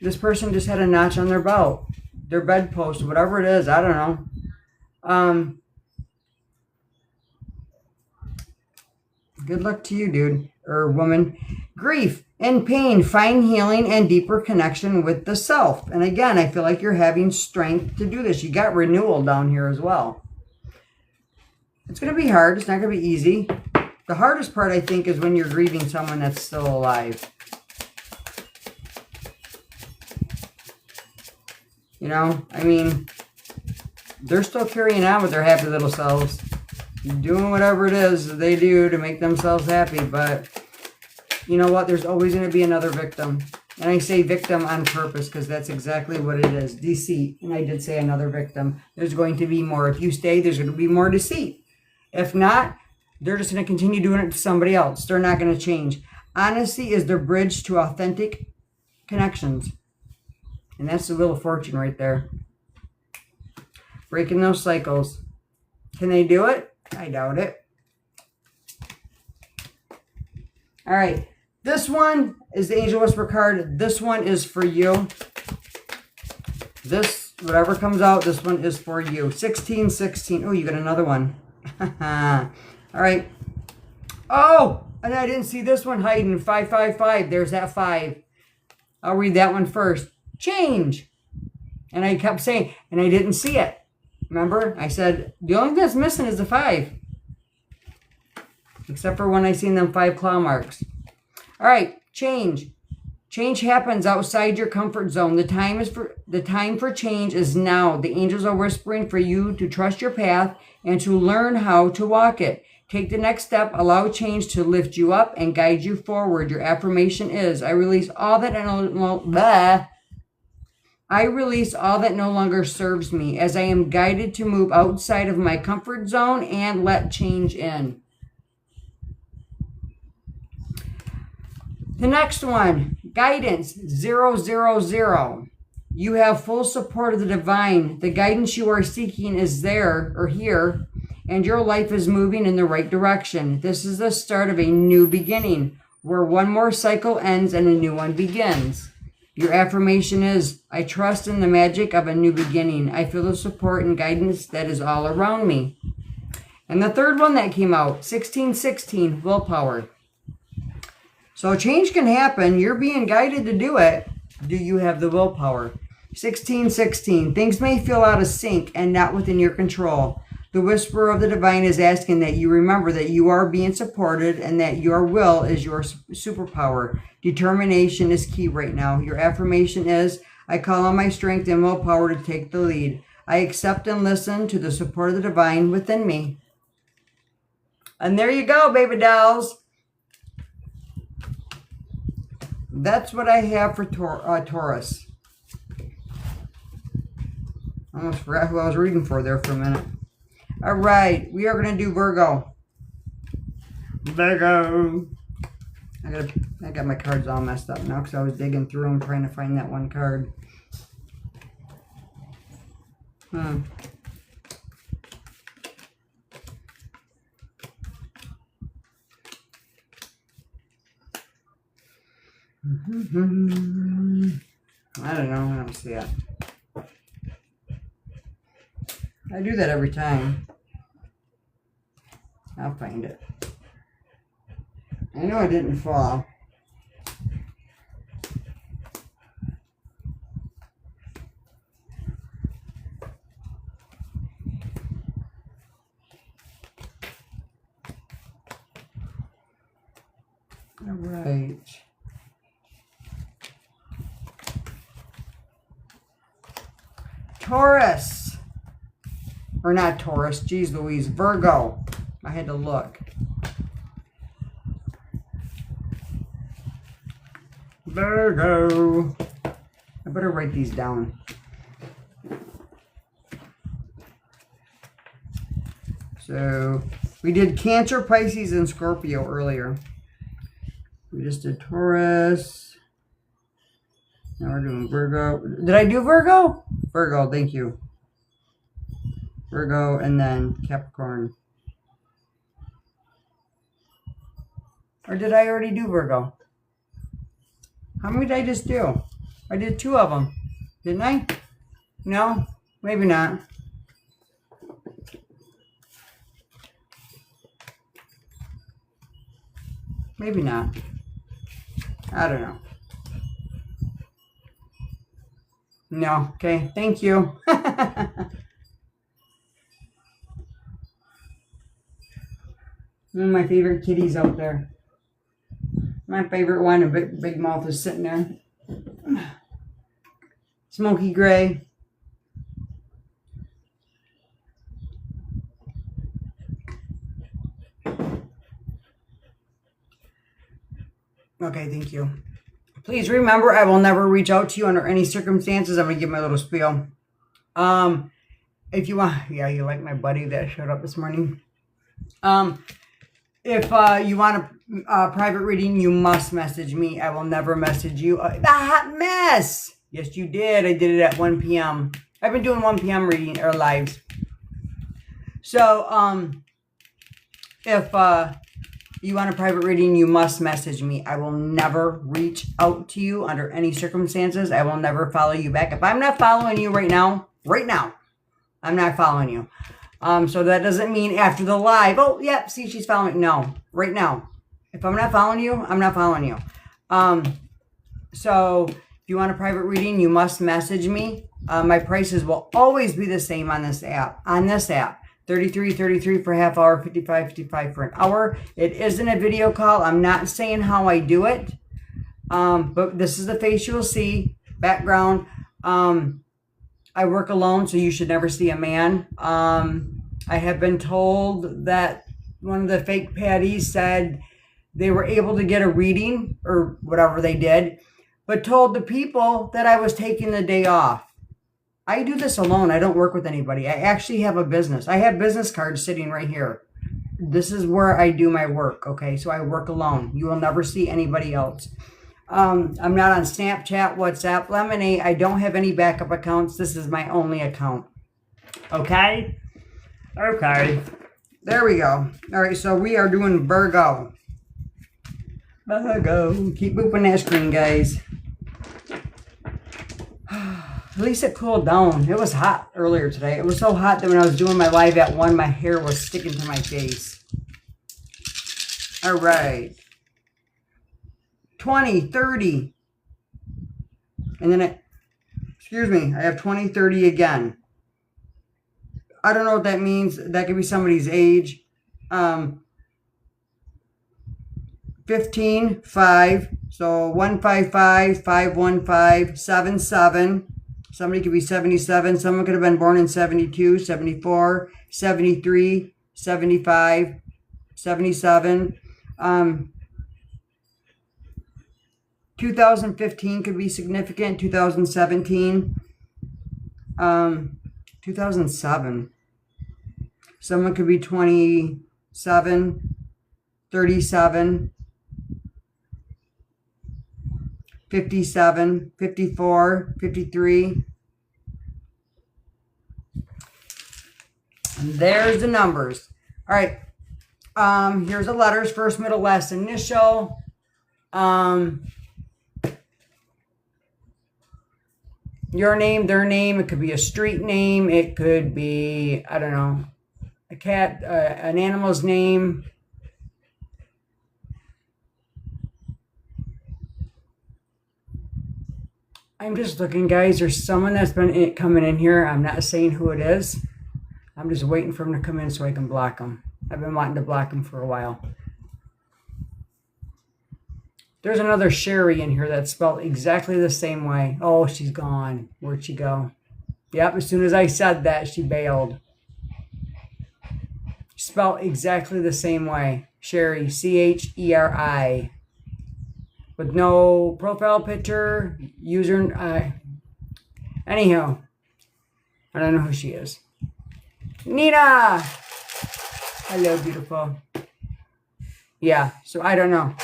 this person just had a notch on their belt. Their bedpost, whatever it is, I don't know. Good luck to you, dude or woman. Grief and pain, find healing and deeper connection with the self. And again, I feel like you're having strength to do this. You got renewal down here as well. It's going to be hard. It's not going to be easy. The hardest part, I think, is when you're grieving someone that's still alive. You know, I mean, they're still carrying on with their happy little selves. Doing whatever it is they do to make themselves happy. But you know what? There's always going to be another victim. And I say victim on purpose because that's exactly what it is. Deceit. And I did say another victim. There's going to be more. If you stay, there's going to be more deceit. If not, They're just going to continue doing it to somebody else. They're not going to change. Honesty is their bridge to authentic connections. And that's the Wheel of Fortune right there. Breaking those cycles. Can they do it? I doubt it. All right. This one is the Angel Whisper card. This one is for you. This, whatever comes out, this one is for you. 16, 16. Oh, you got another one. All right. Oh, and I didn't see this one hiding. 555. There's that 5. I'll read that one first. Change. And I kept saying, and I didn't see it. Remember? I said, the only thing that's missing is the 5. Except for when I seen them 5 claw marks. All right. Change. Change happens outside your comfort zone. The time for change is now. The angels are whispering for you to trust your path and to learn how to walk it. Take the next step. Allow change to lift you up and guide you forward. Your affirmation is, I release all that no longer serves me as I am guided to move outside of my comfort zone and let change in. The next one, guidance 000. You have full support of the divine. The guidance you are seeking is there or here, and your life is moving in the right direction. This is the start of a new beginning, where one more cycle ends and a new one begins. Your affirmation is, I trust in the magic of a new beginning. I feel the support and guidance that is all around me. And the third one that came out, 1616, willpower. So change can happen. You're being guided to do it. Do you have the willpower? 1616, things may feel out of sync and not within your control. The whisperer of the divine is asking that you remember that you are being supported and that your will is your superpower. Determination is key right now. Your affirmation is, I call on my strength and willpower to take the lead. I accept and listen to the support of the divine within me. And there you go, baby dolls. That's what I have for Taurus. I almost forgot who I was reading for there for a minute. All right, we are going to do Virgo. Virgo. I got my cards all messed up now because I was digging through them trying to find that one card. I don't know. I don't see it. I do that every time. I'll find it. I know I didn't fall. All right. Taurus. Or not Taurus. Geez Louise. Virgo. I had to look. Virgo. I better write these down. So, we did Cancer, Pisces, and Scorpio earlier. We just did Taurus. Now we're doing Virgo. Did I do Virgo? Virgo, thank you. Virgo, and then Capricorn. Or did I already do Virgo? How many did I just do? I did 2 of them. Didn't I? No? Maybe not. Maybe not. I don't know. No. Okay. Thank you. One of my favorite kitties out there. My favorite one, a big mouth, is sitting there. Smoky gray. Okay, thank you. Please remember, I will never reach out to you under any circumstances. I'm going to give my little spiel. If you want, yeah, you like my buddy that showed up this morning. If you want a private reading, you must message me. I will never message you. The hot mess. Yes, you did. I did it at 1 p.m. I've been doing 1 p.m. reading or lives. So, if you want a private reading, you must message me. I will never reach out to you under any circumstances. I will never follow you back. If I'm not following you right now, I'm not following you. So that doesn't mean after the live, oh, yeah, see, she's following. No, right now. If I'm not following you, I'm not following you. So if you want a private reading, you must message me. My prices will always be the same on this app. $33 for a half hour, $55 for an hour. It isn't a video call. I'm not saying how I do it. But this is the face you will see. Background. I work alone, so you should never see a man. I have been told that one of the fake patties said they were able to get a reading or whatever they did, but told the people that I was taking the day off. I do this alone. I don't work with anybody. I actually have a business. I have business cards sitting right here. This is where I do my work, okay? So I work alone. You will never see anybody else. I'm not on Snapchat, WhatsApp, Lemonade. I don't have any backup accounts. This is my only account. Okay? Okay. There we go. All right, so we are doing Virgo. Virgo. Keep moving that screen, guys. At least it cooled down. It was hot earlier today. It was so hot that when I was doing my live at 1, my hair was sticking to my face. All right. 20, 30. And then excuse me, I have 20, 30 again. I don't know what that means. That could be somebody's age. 15, 5. So 155, 515, 77. Somebody could be 77. Someone could have been born in 72, 74, 73, 75, 77. 2015 could be significant. 2017. 2007. Someone could be 27, 37, 57, 54, 53. And there's the numbers. All right. Here's the letters. First, middle, last, initial. Your name, their name. It could be a street name. It could be, I don't know, a cat, an animal's name. I'm just looking, guys. There's someone that's been coming in here. I'm not saying who it is. I'm just waiting for them to come in so I can block them. I've been wanting to block them for a while. There's another Sherry in here that's spelled exactly the same way. Oh, she's gone. Where'd she go? Yep, as soon as I said that, she bailed. Spelled exactly the same way. Sherry, Cheri. With no profile picture, user. Anyhow, I don't know who she is. Nina! Hello, beautiful. Yeah, so I don't know.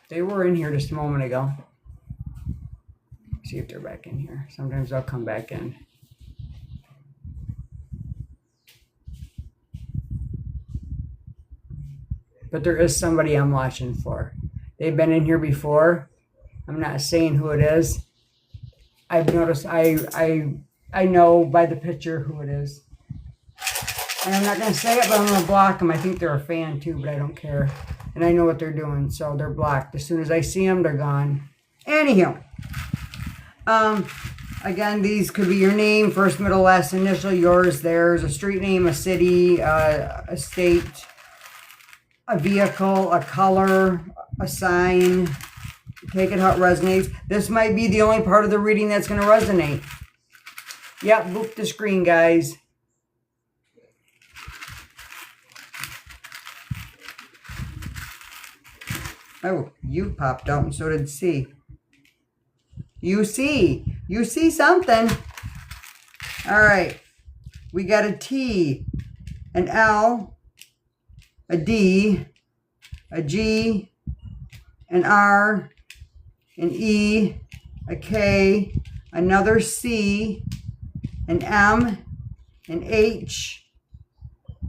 They were in here just a moment ago. See if they're back in here. Sometimes they'll come back in. But there is somebody I'm watching for. They've been in here before. I'm not saying who it is. I've noticed, I know by the picture who it is. And I'm not going to say it, but I'm going to block them. I think they're a fan too, but I don't care. And I know what they're doing, so they're blocked. As soon as I see them, they're gone. Anyhow. Again, these could be your name, first, middle, last, initial, yours, theirs, a street name, a city, a state, a vehicle, a color, a sign. Take it how it resonates. This might be the only part of the reading that's going to resonate. Yep, boop the screen, guys. Oh, you popped out and so did C. You see something. All right. We got a T. an L, a D, a G, an R, an E, a K, another C, an M, an H,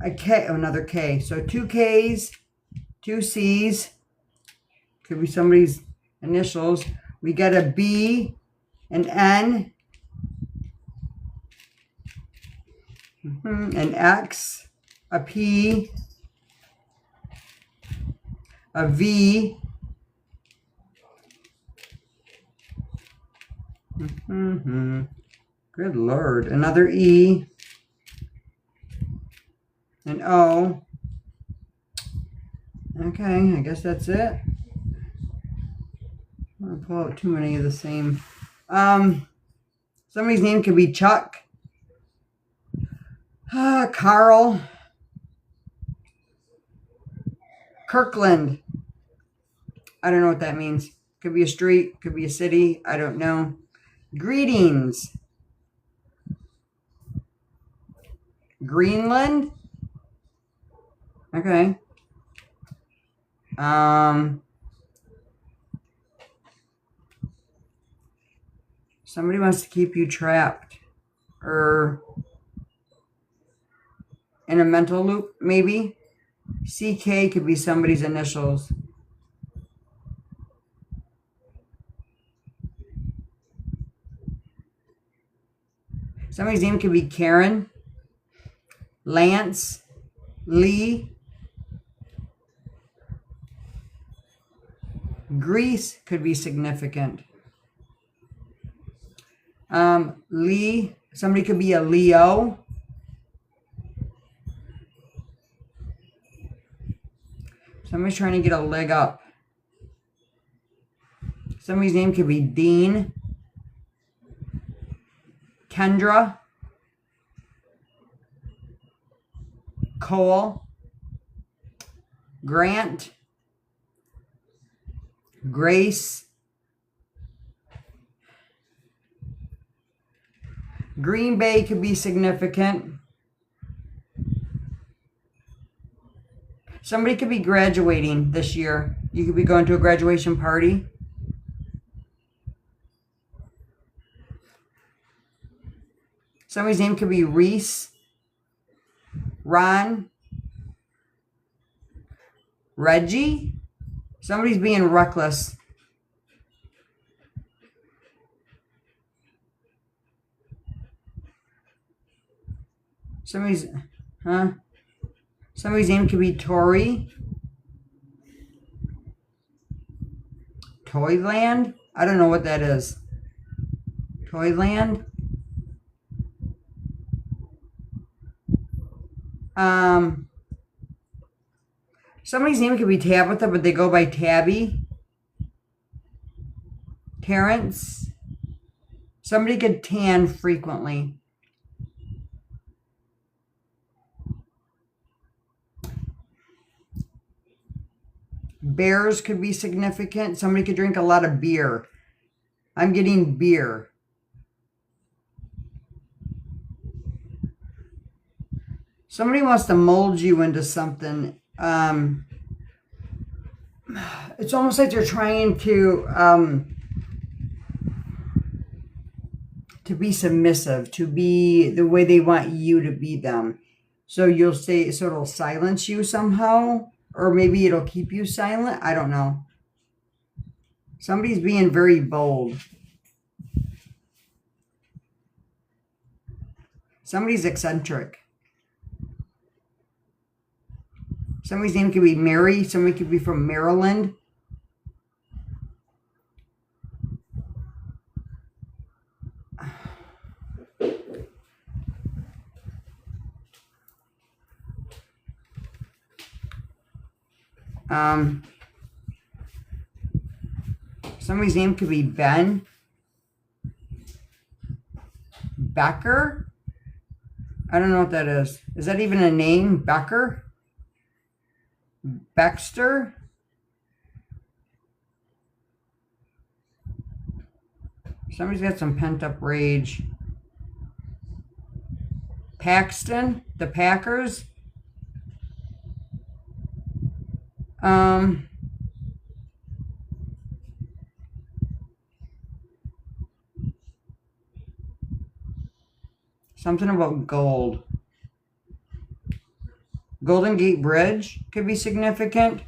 a K, oh, another K. So 2 Ks, 2 C's, could be somebody's initials. We got a B, an N, an X, a P, a V, good Lord, another E, an O. Okay, I guess that's it. I don't pull out too many of the same. Somebody's name could be Chuck, Carl, Kirkland. I don't know what that means. Could be a street, could be a city. I don't know. Greetings. Greenland. Okay. Somebody wants to keep you trapped or in a mental loop, maybe. CK could be somebody's initials. Somebody's name could be Karen, Lance, Lee. Greece could be significant. Lee, somebody could be a Leo. Somebody's trying to get a leg up. Somebody's name could be Dean, Kendra, Cole, Grant, Grace, Green Bay could be significant. Somebody could be graduating this year. You could be going to a graduation party. Somebody's name could be Reese, Ron, Reggie. Somebody's being reckless. Somebody's name could be Tori. Toyland? I don't know what that is. Toyland? Somebody's name could be Tabitha, but they go by Tabby. Terrence. Somebody could tan frequently. Bears could be significant. Somebody could drink a lot of beer. I'm getting beer. Somebody wants to mold you into something. It's almost like they're trying to be submissive, to be the way they want you to be them. So you'll say, so it'll silence you somehow, or maybe it'll keep you silent. I don't know. Somebody's being very bold. Somebody's eccentric. Somebody's name could be Mary. Somebody could be from Maryland. Somebody's name could be Ben. Becker? I don't know what that is. Is that even a name? Becker? Baxter? Somebody's got some pent-up rage. Paxton? The Packers? Um, something about gold. Golden Gate Bridge could be significant.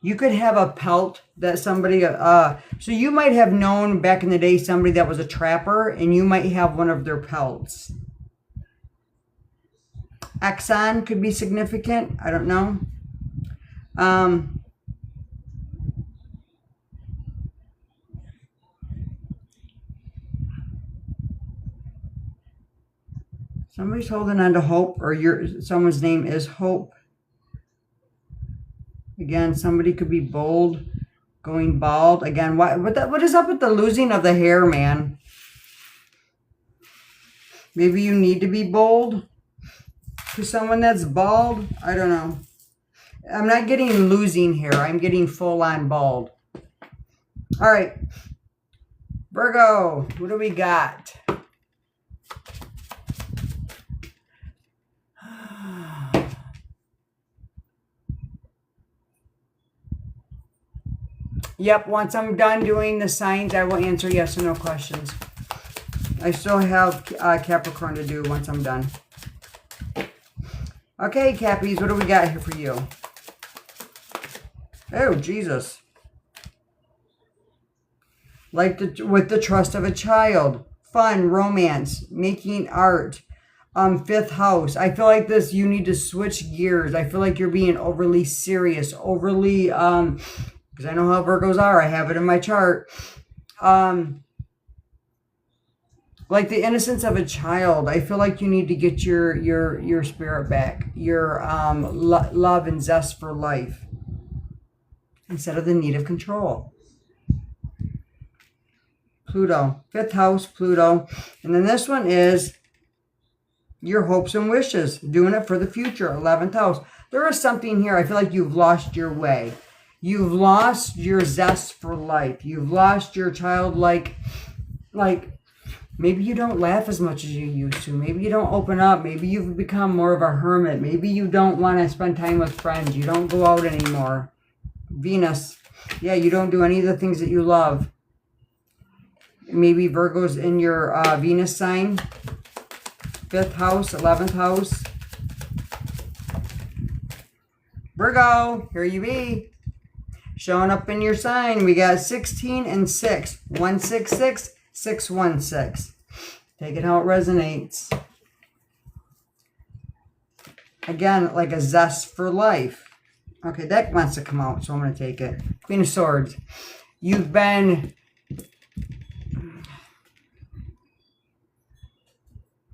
You could have a pelt that somebody, so you might have known back in the day somebody that was a trapper, and you might have one of their pelts. Exxon could be significant. I don't know. Somebody's holding on to hope, or someone's name is Hope. Again, somebody could be bold, going bald. Again, what is up with the losing of the hair, man? Maybe you need to be bold to someone that's bald. I don't know. I'm not getting losing hair. I'm getting full-on bald. All right. Virgo, what do we got? Yep, once I'm done doing the signs, I will answer yes or no questions. I still have Capricorn to do once I'm done. Okay, Cappies, what do we got here for you? Oh, Jesus. With the trust of a child. Fun, romance, making art. Fifth house. I feel like you need to switch gears. I feel like you're being overly serious, overly, because I know how Virgos are. I have it in my chart. Like the innocence of a child. I feel like you need to get your spirit back, your love and zest for life, instead of the need of control. Pluto, fifth house, Pluto. And then this one is your hopes and wishes, doing it for the future, 11th house. There is something here. I feel like you've lost your way. You've lost your zest for life. You've lost your childlike, maybe you don't laugh as much as you used to. Maybe you don't open up. Maybe you've become more of a hermit. Maybe you don't want to spend time with friends. You don't go out anymore. Venus. Yeah, you don't do any of the things that you love. Maybe Virgo's in your Venus sign. 5th house, 11th house. Virgo, here you be. Showing up in your sign. We got 16 and 6. 166, 616. Take it how it resonates. Again, like a zest for life. Okay, that wants to come out, so I'm going to take it. Queen of Swords. You've been...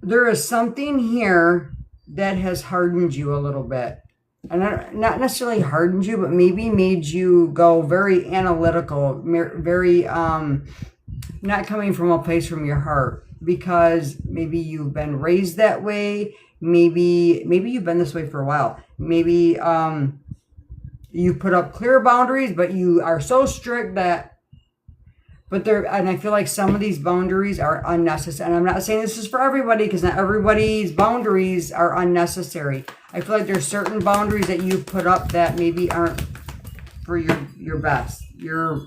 There is something here that has hardened you a little bit. And not necessarily hardened you, but maybe made you go very analytical, very not coming from a place from your heart, because maybe you've been raised that way. Maybe you've been this way for a while. Maybe you put up clear boundaries, but you are so strict that. But and I feel like some of these boundaries are unnecessary. And I'm not saying this is for everybody, because not everybody's boundaries are unnecessary. I feel like there's certain boundaries that you put up that maybe aren't for your best. You're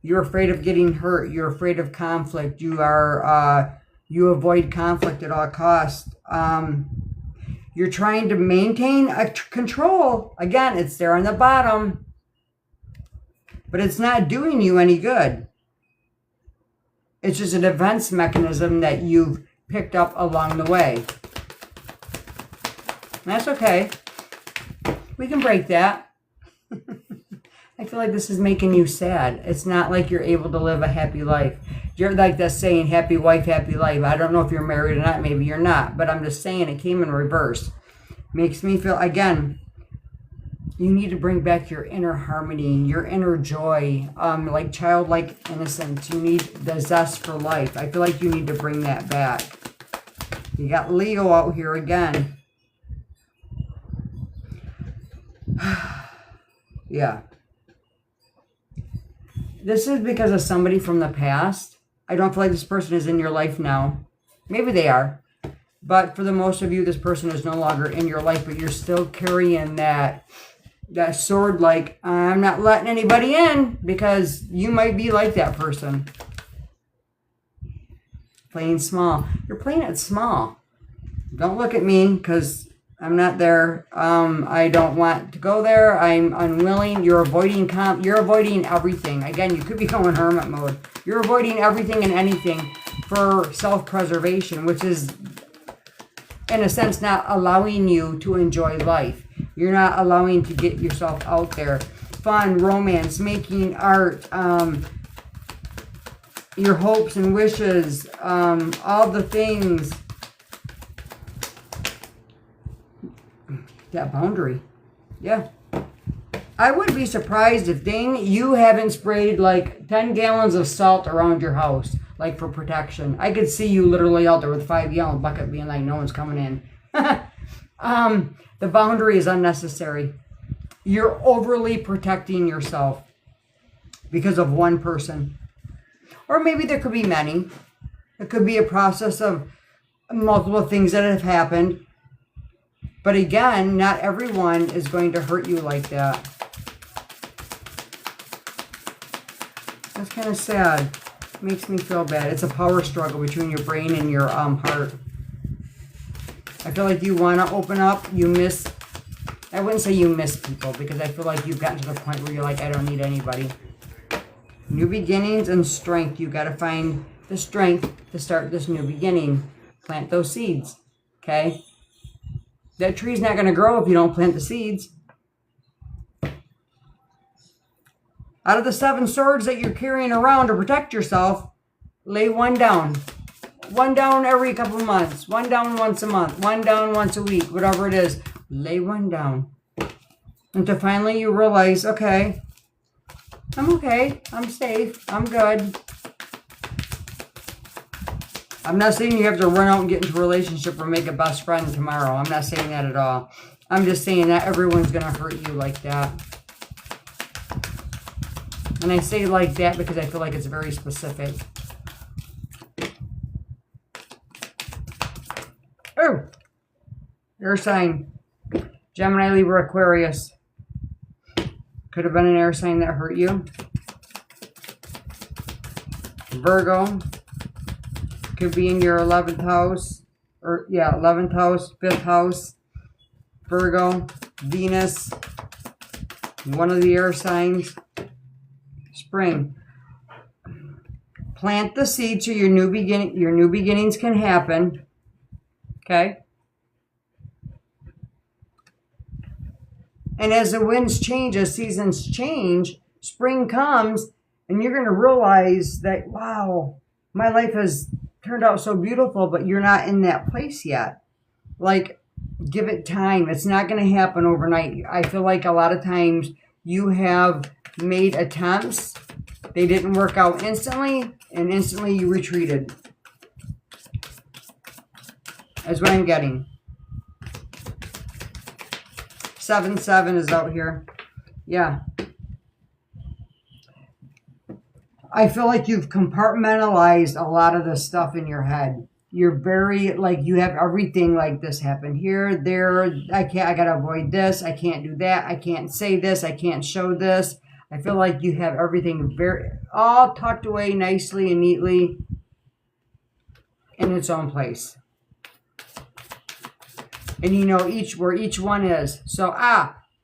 afraid of getting hurt. You're afraid of conflict. You avoid conflict at all costs. You're trying to maintain a control. Again, it's there on the bottom. But it's not doing you any good. It's just a defense mechanism that you've picked up along the way. And that's okay. We can break that. I feel like this is making you sad. It's not like you're able to live a happy life. You're like that saying, happy wife, happy life. I don't know if you're married or not. Maybe you're not. But I'm just saying it came in reverse. Makes me feel, again, you need to bring back your inner harmony, your inner joy, like childlike innocence. You need the zest for life. I feel like you need to bring that back. You got Leo out here again. Yeah. This is because of somebody from the past. I don't feel like this person is in your life now. Maybe they are. But for the most of you, this person is no longer in your life, but you're still carrying that sword, like, I'm not letting anybody in, because you might be like that person. Playing small. You're playing it small. Don't look at me, because I'm not there. I don't want to go there. I'm unwilling. You're avoiding everything. Again, you could be going hermit mode. You're avoiding everything and anything for self-preservation, which is, in a sense, not allowing you to enjoy life. You're not allowing to get yourself out there. Fun, romance, making art, your hopes and wishes, all the things. That boundary. Yeah. I wouldn't be surprised if you haven't sprayed like 10 gallons of salt around your house, like for protection. I could see you literally out there with a 5-gallon bucket being like, no one's coming in. The boundary is unnecessary. You're overly protecting yourself because of one person. Or maybe there could be many. It could be a process of multiple things that have happened. But again, not everyone is going to hurt you like that. That's kind of sad. Makes me feel bad. It's a power struggle between your brain and your heart. I feel like you want to open up. I wouldn't say you miss people, because I feel like you've gotten to the point where you're like, I don't need anybody. New beginnings and strength. You got to find the strength to start this new beginning. Plant those seeds. Okay? That tree's not going to grow if you don't plant the seeds. Out of the 7 swords that you're carrying around to protect yourself, lay one down. One down every couple of months. One down once a month. One down once a week. Whatever it is. Lay one down. Until finally you realize, okay, I'm safe, I'm good. I'm not saying you have to run out and get into a relationship or make a best friend tomorrow. I'm not saying that at all. I'm just saying that everyone's going to hurt you like that. And I say like that because I feel like it's very specific. Oh! Air sign. Gemini, Libra, Aquarius. Could have been an air sign that hurt you. Virgo. Could be in your 11th house. 11th house, 5th house. Virgo. Venus. One of the air signs. Spring. Plant the seed so your new beginnings can happen. Okay? And as the winds change, as seasons change, spring comes, and you're going to realize that, wow, my life has turned out so beautiful, but you're not in that place yet. Like, give it time. It's not going to happen overnight. I feel like a lot of times you have made attempts. They didn't work out instantly, and instantly you retreated. That's what I'm getting. 7-7 is out here. Yeah. I feel like you've compartmentalized a lot of this stuff in your head. You're very, like, you have everything like this happened here, there. I gotta avoid this. I can't do that. I can't say this. I can't show this. I feel like you have everything all tucked away nicely and neatly in its own place. And you know where each one is. So,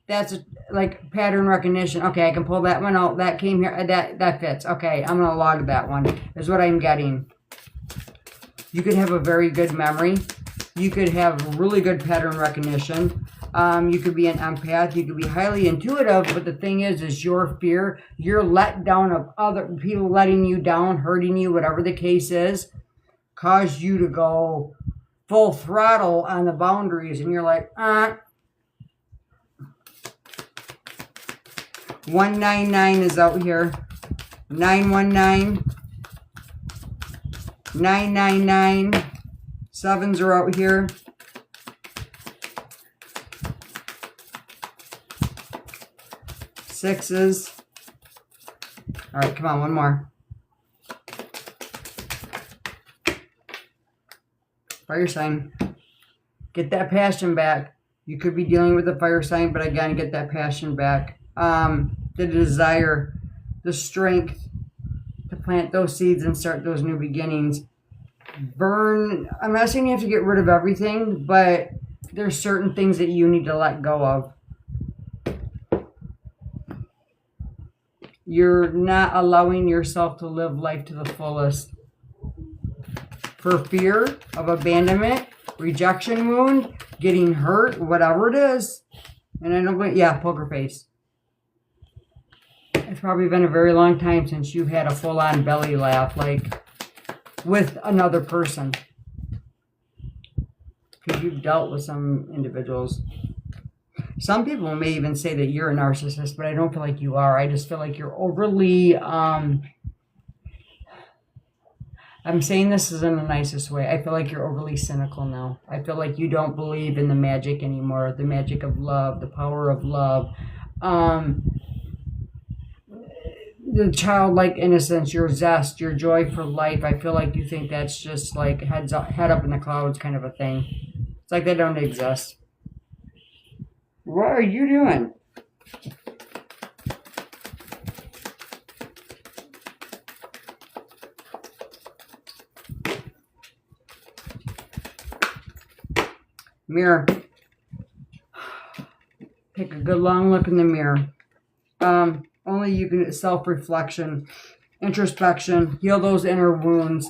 that's like pattern recognition. Okay, I can pull that one out. That came here. That fits. Okay, I'm going to log that one. Is what I'm getting. You could have a very good memory. You could have really good pattern recognition. You could be an empath. You could be highly intuitive. But the thing is your fear, your letdown of other people letting you down, hurting you, whatever the case is, caused you to go full throttle on the boundaries, and you're like, 199 is out here. 919. 999. 7s are out here. 6s. All right, come on, one more. Fire sign. Get that passion back. You could be dealing with a fire sign, but again, get that passion back. The desire, the strength to plant those seeds and start those new beginnings. Burn. I'm not saying you have to get rid of everything, but there's certain things that you need to let go of. You're not allowing yourself to live life to the fullest. For fear of abandonment, rejection wound, getting hurt, whatever it is. And I don't, yeah, poker face. It's probably been a very long time since you've had a full-on belly laugh, like with another person. Because you've dealt with some individuals. Some people may even say that you're a narcissist, but I don't feel like you are. I just feel like you're overly, I'm saying this is in the nicest way. I feel like you're overly cynical now. I feel like you don't believe in the magic anymore. The magic of love, the power of love. The childlike innocence, your zest, your joy for life. I feel like you think that's just like head up in the clouds kind of a thing. It's like they don't exist. What are you doing? Mirror. Take a good long look in the mirror. Only you can self-reflection, introspection, heal those inner wounds.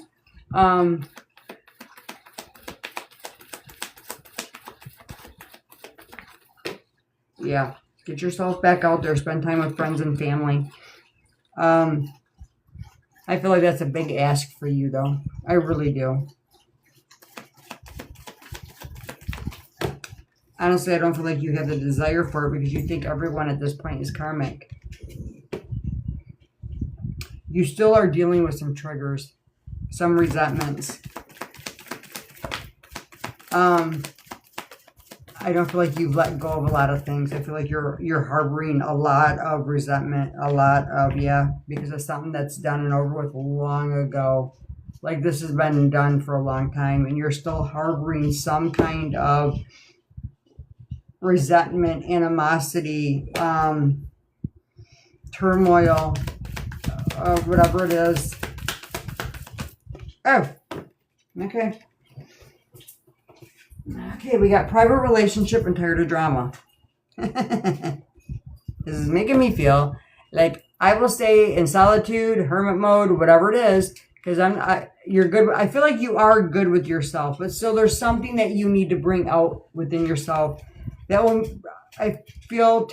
Yeah, get yourself back out there. Spend time with friends and family. I feel like that's a big ask for you, though. I really do. Honestly, I don't feel like you have the desire for it because you think everyone at this point is karmic. You still are dealing with some triggers, some resentments. I don't feel like you've let go of a lot of things. I feel like you're harboring a lot of resentment, a lot of, because of something that's done and over with long ago. Like this has been done for a long time and you're still harboring some kind of resentment, animosity, turmoil, whatever it is. Oh, okay. Okay, we got private relationship and tired of drama. This is making me feel like I will stay in solitude, hermit mode, whatever it is, because you're good. I feel like you are good with yourself, but still there's something that you need to bring out within yourself that will, I feel,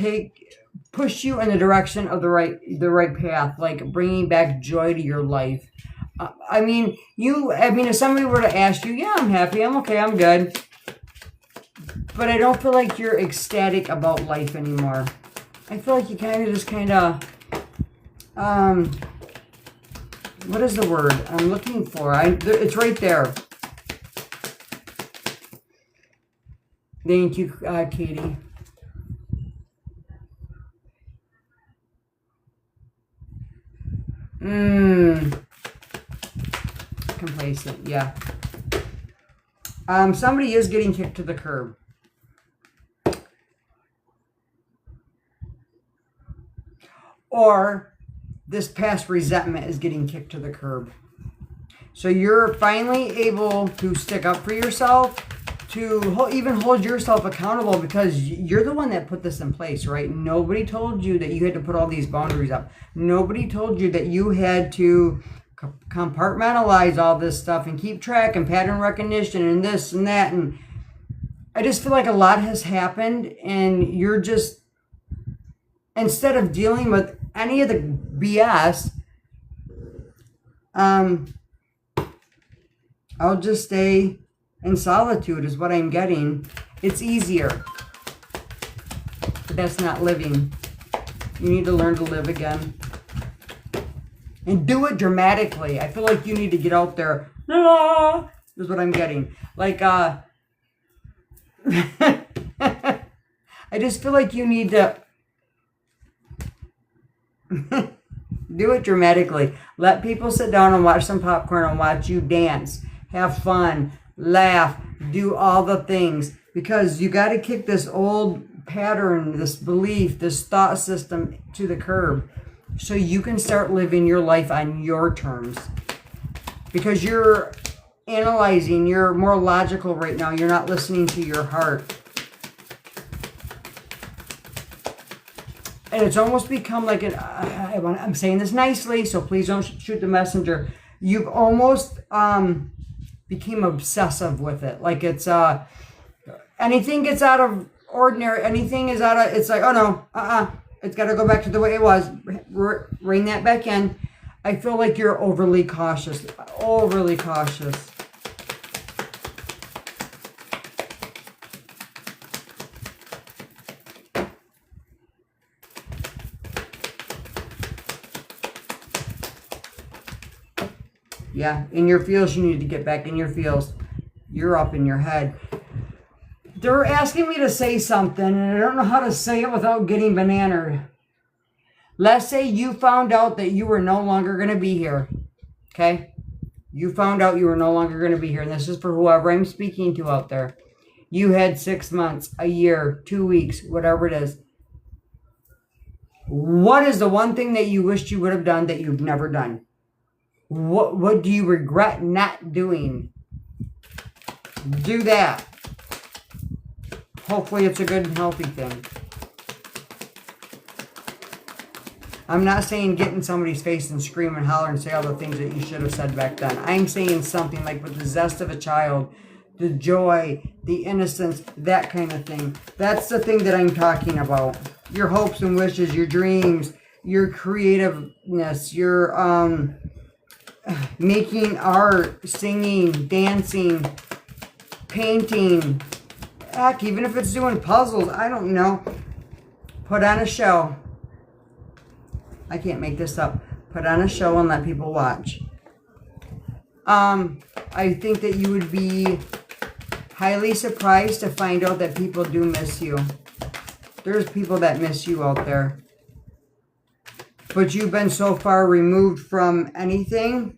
push you in the direction of the right path, like bringing back joy to your life. I mean, if somebody were to ask you, yeah, I'm happy, I'm okay, I'm good. But I don't feel like you're ecstatic about life anymore. I feel like you kind of, what is the word I'm looking for? It's right there. Thank you, Katie. Complacent, yeah. Somebody is getting kicked to the curb. Or this past resentment is getting kicked to the curb. So you're finally able to stick up for yourself, to even hold yourself accountable because you're the one that put this in place, right? Nobody told you that you had to put all these boundaries up. Nobody told you that you had to compartmentalize all this stuff and keep track and pattern recognition and this and that. And I just feel like a lot has happened and you're just, instead of dealing with any of the BS, I'll just stay in solitude is what I'm getting. It's easier. But that's not living. You need to learn to live again. And do it dramatically. I feel like you need to get out there. Ah, is what I'm getting. Like, I just feel like you need to do it dramatically. Let people sit down and watch some popcorn and watch you dance. Have fun. laugh, do all the things, because you got to kick this old pattern, this belief, this thought system to the curb so you can start living your life on your terms. Because you're analyzing, you're more logical right now. You're not listening to your heart. And it's almost become like I'm saying this nicely, so please don't shoot the messenger. You've almost became obsessive with it. Like it's anything gets out of ordinary, anything is out of, it's like, oh no, it's got to go back to the way it was. Rein that back in. I feel like you're overly cautious. Overly cautious. Yeah, in your feels, you need to get back in your feels. You're up in your head. They're asking me to say something, and I don't know how to say it without getting bananered. Let's say you found out that you were no longer going to be here. Okay? You found out you were no longer going to be here, and this is for whoever I'm speaking to out there. You had 6 months, a year, 2 weeks, whatever it is. What is the one thing that you wished you would have done that you've never done? What do you regret not doing? Do that. Hopefully it's a good and healthy thing. I'm not saying get in somebody's face and scream and holler and say all the things that you should have said back then. I'm saying something like with the zest of a child, the joy, the innocence, that kind of thing. That's the thing that I'm talking about. Your hopes and wishes, your dreams, your creativeness, your making art, singing, dancing, painting. Heck, even if it's doing puzzles, I don't know. Put on a show. I can't make this up. Put on a show and let people watch. I think that you would be highly surprised to find out that people do miss you. There's people that miss you out there. But you've been so far removed from anything.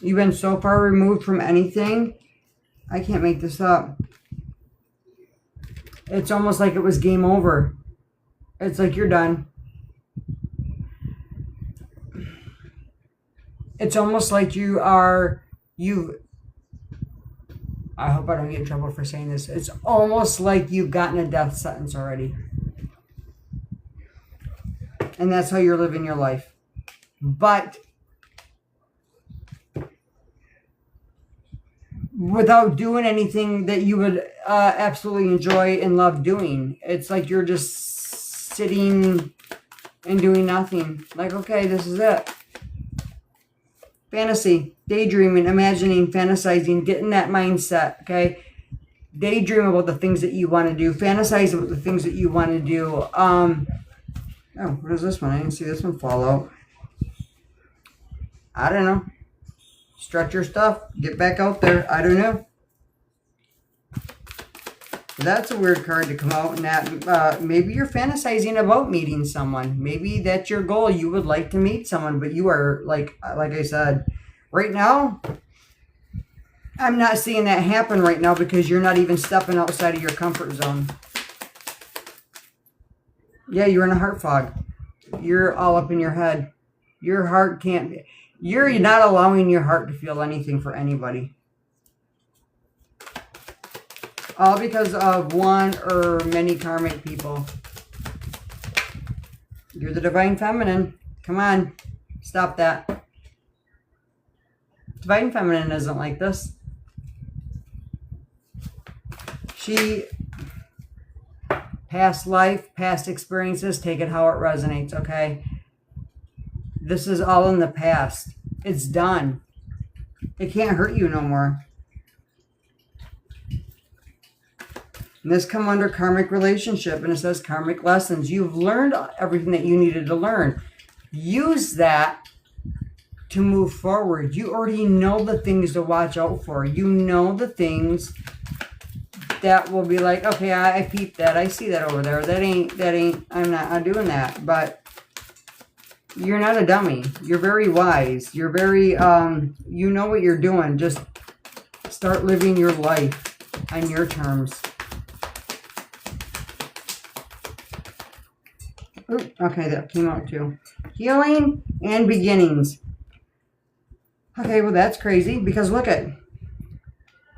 You've been so far removed from anything. I can't make this up. It's almost like it was game over. It's like you're done. It's almost like I hope I don't get in trouble for saying this. It's almost like you've gotten a death sentence already. And that's how you're living your life. But without doing anything that you would absolutely enjoy and love doing. It's like you're just sitting and doing nothing. Like, okay, this is it. Fantasy, daydreaming, imagining, fantasizing, get in that mindset, okay? Daydream about the things that you want to do. Fantasize about the things that you want to do. Oh, what is this one? I didn't see this one fall out. I don't know. Stretch your stuff. Get back out there. I don't know. That's a weird card to come out. And that maybe you're fantasizing about meeting someone. Maybe that's your goal. You would like to meet someone, but you are like I said, right now, I'm not seeing that happen right now because you're not even stepping outside of your comfort zone. Yeah, you're in a heart fog. You're all up in your head. Your heart can't be. You're not allowing your heart to feel anything for anybody. All because of one or many karmic people. You're the divine feminine. Come on. Stop that. Divine feminine isn't like this. She, past life, past experiences, take it how it resonates, okay? This is all in the past. It's done. It can't hurt you no more. And this come under karmic relationship, and it says karmic lessons. You've learned everything that you needed to learn. Use that to move forward. You already know the things to watch out for. You know the things that will be like, okay, I peeped that. I see that over there. That ain't, I'm not doing that. But You're not a dummy. You're very wise. You're very, you know what you're doing. Just start living your life on your terms. Ooh, okay, that came out too. Healing and beginnings. Okay, well, that's crazy because look at,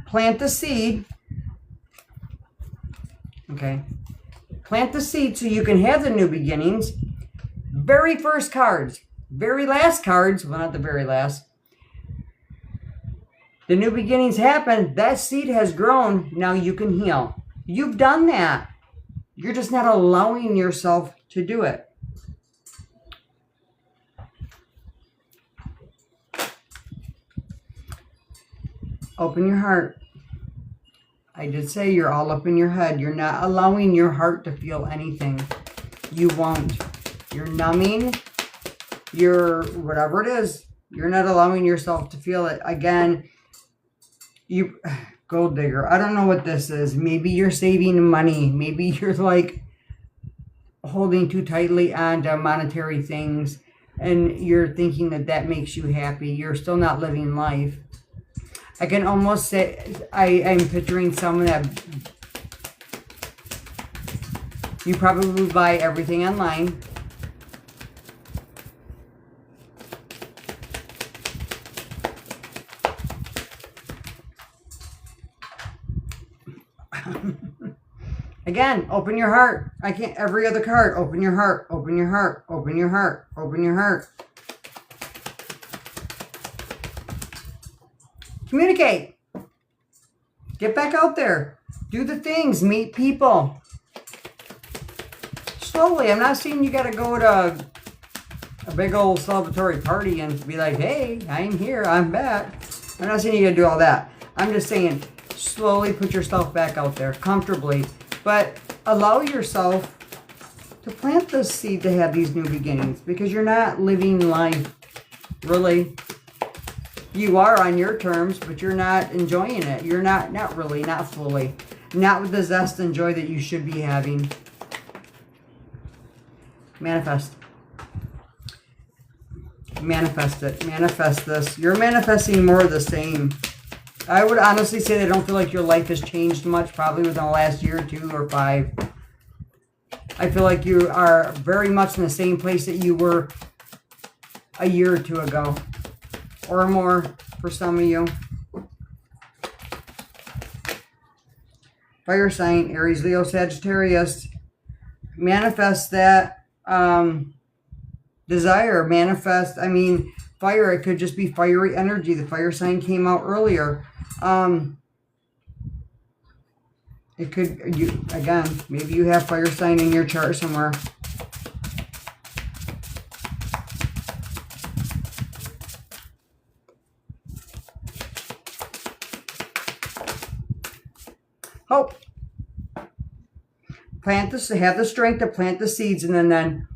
plant the seed. Okay. Plant the seed so you can have the new beginnings. Very first cards, very last cards, well, not the very last. The new beginnings happen. That seed has grown. Now you can heal. You've done that. You're just not allowing yourself to do it. Open your heart. I did say you're all up in your head. You're not allowing your heart to feel anything. You won't. You're numbing. You're whatever it is. You're not allowing yourself to feel it. Again, you gold digger. I don't know what this is. Maybe you're saving money. Maybe you're like holding too tightly on to monetary things and you're thinking that that makes you happy. You're still not living life. I can almost say, I'm picturing someone that you probably buy everything online. Again, open your heart. I can't, every other card, open your heart, open your heart, open your heart, open your heart. Communicate. Get back out there. Do the things. Meet people. Slowly. I'm not saying you got to go to a big old celebratory party and be like, hey, I'm here. I'm back. I'm not saying you got to do all that. I'm just saying slowly put yourself back out there comfortably. But allow yourself to plant the seed to have these new beginnings because you're not living life really. You are on your terms, but you're not enjoying it. You're not really, not fully. Not with the zest and joy that you should be having. Manifest. Manifest it. Manifest this. You're manifesting more of the same. I would honestly say that I don't feel like your life has changed much, probably within the last year or 2 or 5. I feel like you are very much in the same place that you were a year or 2 ago. Or more for some of you. Fire sign, Aries, Leo, Sagittarius. Manifest that desire. Manifest, I mean, fire. It could just be fiery energy. The fire sign came out earlier. It could, again, maybe you have fire sign in your chart somewhere. Hope. Plant this, have the strength to plant the seeds and then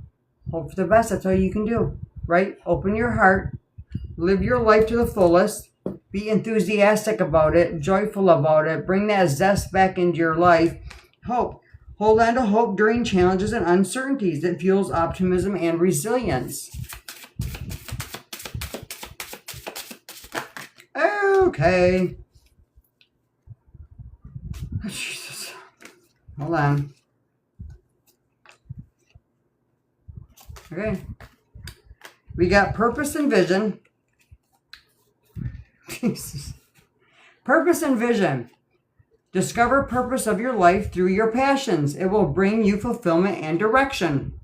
hope for the best. That's all you can do, right? Open your heart. Live your life to the fullest. Be enthusiastic about it, joyful about it. Bring that zest back into your life. Hope. Hold on to hope during challenges and uncertainties. It fuels optimism and resilience. Okay. Oh, Jesus. Hold on. Okay. We got purpose and vision. Jesus. Purpose and vision. Discover purpose of your life through your passions. It will bring you fulfillment and direction.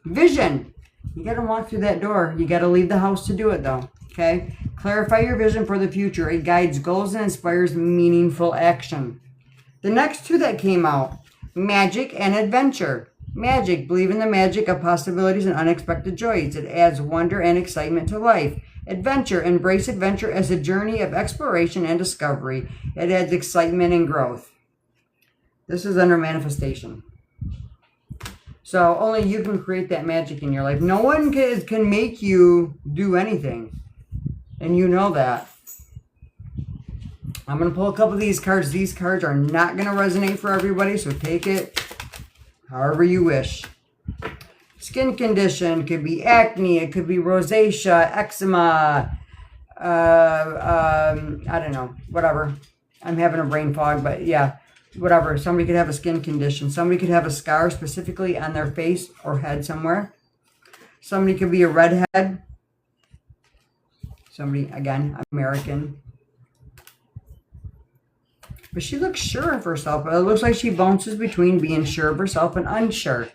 Vision. You got to walk through that door. You got to leave the house to do it, though. Okay? Clarify your vision for the future. It guides goals and inspires meaningful action. The next 2 that came out, magic and adventure. Magic. Believe in the magic of possibilities and unexpected joys. It adds wonder and excitement to life. Adventure. Embrace adventure as a journey of exploration and discovery. It adds excitement and growth. This is under manifestation. So only you can create that magic in your life. No one can make you do anything. And you know that. I'm going to pull a couple of these cards. These cards are not going to resonate for everybody, so take it however you wish. Skin condition. Could be acne. It could be rosacea, eczema. I don't know. Whatever. I'm having a brain fog, but yeah. Whatever. Somebody could have a skin condition. Somebody could have a scar specifically on their face or head somewhere. Somebody could be a redhead. Somebody, again, American. But she looks sure of herself. It looks like she bounces between being sure of herself and unsure.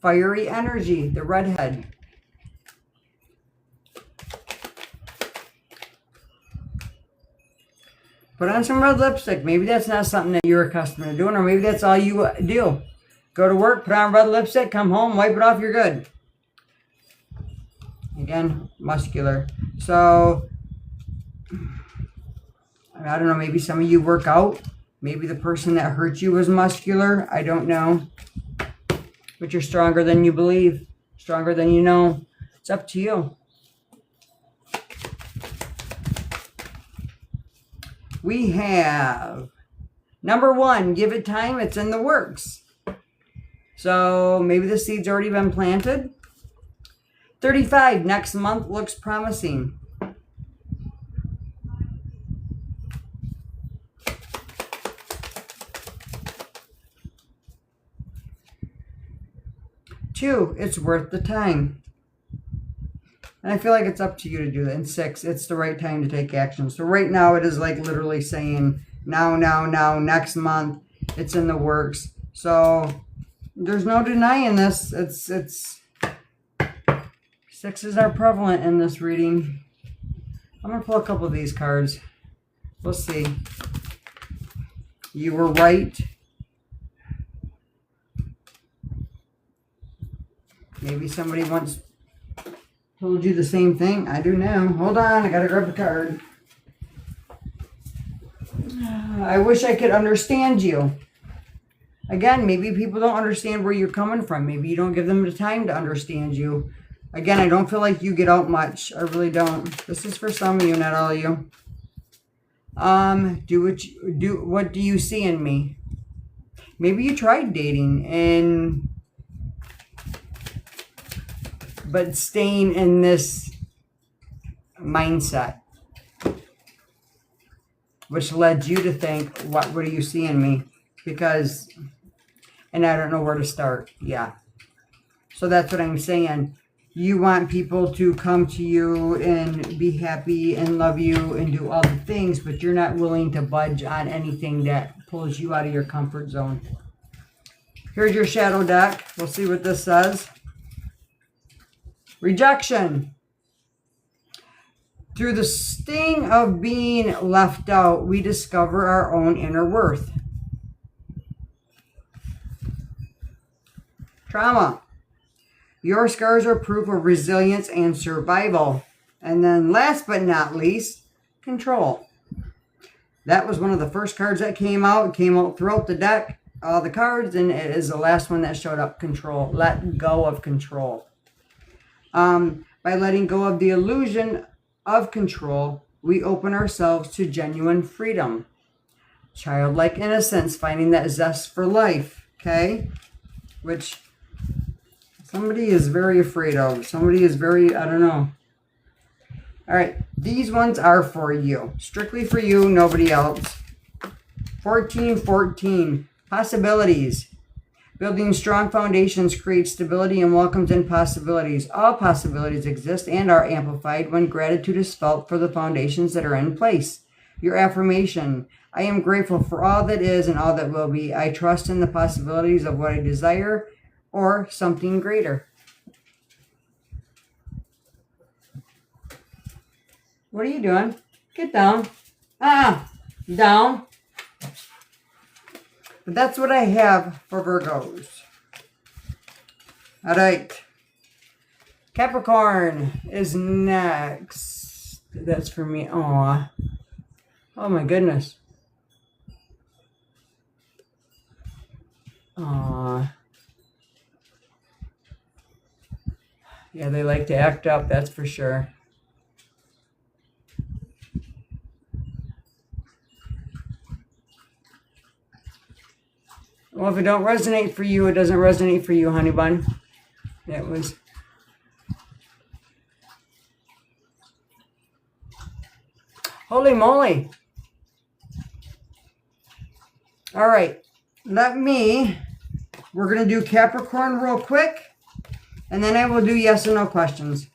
Fiery energy, the redhead. Put on some red lipstick. Maybe that's not something that you're accustomed to doing, or maybe that's all you do. Go to work, put on red lipstick, come home, wipe it off, you're good. Again, muscular. So, I don't know, maybe some of you work out. Maybe the person that hurt you was muscular. I don't know. But you're stronger than you believe. Stronger than you know. It's up to you. We have number 1, give it time. It's in the works. So maybe the seed's already been planted. 35, next month looks promising. Two, it's worth the time. And I feel like it's up to you to do that. And 6, it's the right time to take action. So right now it is like literally saying now, next month. It's in the works. So there's no denying this. It's 6s are prevalent in this reading. I'm going to pull a couple of these cards. We'll see. You were right. Maybe somebody once told you the same thing. I do now. Hold on, I gotta grab the card. I wish I could understand you. Again, maybe people don't understand where you're coming from. Maybe you don't give them the time to understand you. Again, I don't feel like you get out much. I really don't. This is for some of you, not all of you. What do you see in me? Maybe you tried dating but staying in this mindset, which led you to think, what do you see in me? Because, and I don't know where to start. Yeah. So that's what I'm saying. You want people to come to you and be happy and love you and do all the things, but you're not willing to budge on anything that pulls you out of your comfort zone. Here's your shadow deck. We'll see what this says. Rejection. Through the sting of being left out, we discover our own inner worth. Trauma. Your scars are proof of resilience and survival. And then last but not least, control. That was one of the first cards that came out. It came out throughout the deck, all the cards, and it is the last one that showed up, control. Let go of control. By letting go of the illusion of control, we open ourselves to genuine freedom. Childlike innocence, finding that zest for life, okay? Which somebody is very afraid of. Somebody is very, I don't know. All right, these ones are for you. Strictly for you, nobody else. 1414, possibilities. Building strong foundations creates stability and welcomes in possibilities. All possibilities exist and are amplified when gratitude is felt for the foundations that are in place. Your affirmation: I am grateful for all that is and all that will be. I trust in the possibilities of what I desire or something greater. What are you doing? Get down. Down. But that's what I have for Virgos. All right. Capricorn is next. That's for me. Aw. Oh my goodness. Aw. Yeah, they like to act up, that's for sure. Well, if it don't resonate for you, it doesn't resonate for you, honey bun. It was. Holy moly. All right. We're going to do Capricorn real quick. And then I will do yes and no questions.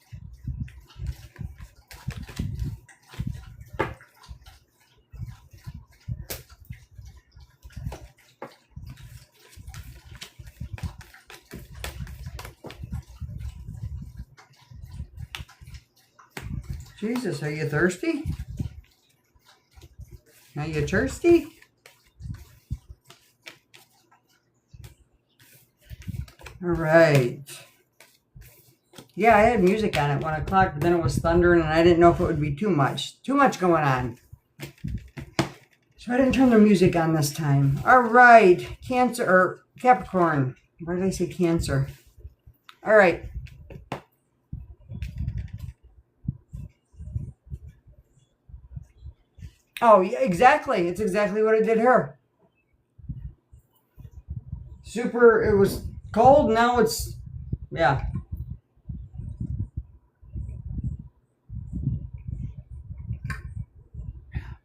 Jesus, are you thirsty? Are you thirsty? All right. Yeah, I had music on at 1 o'clock, but then it was thundering, and I didn't know if it would be too much. Too much going on. So I didn't turn the music on this time. All right. Cancer, or Capricorn. Why did I say Cancer? All right. Oh, yeah, exactly. It's exactly what it did her. Super, it was cold. Now it's, yeah.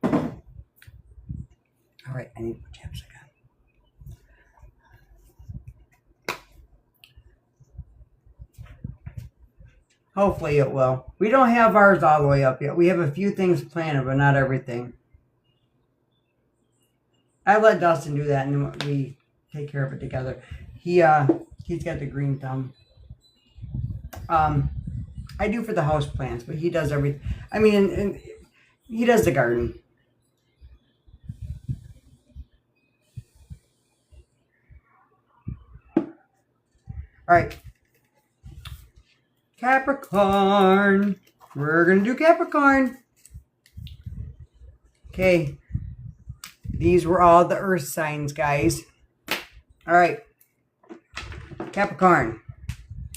All right, I need to put chapstick on. Hopefully it will. We don't have ours all the way up yet. We have a few things planned, but not everything. I let Dustin do that, and then we take care of it together. He's got the green thumb. I do for the house plants, but he does everything. I mean, and he does the garden. All right. Capricorn. We're going to do Capricorn. Okay. These were all the earth signs, guys. All right. Capricorn.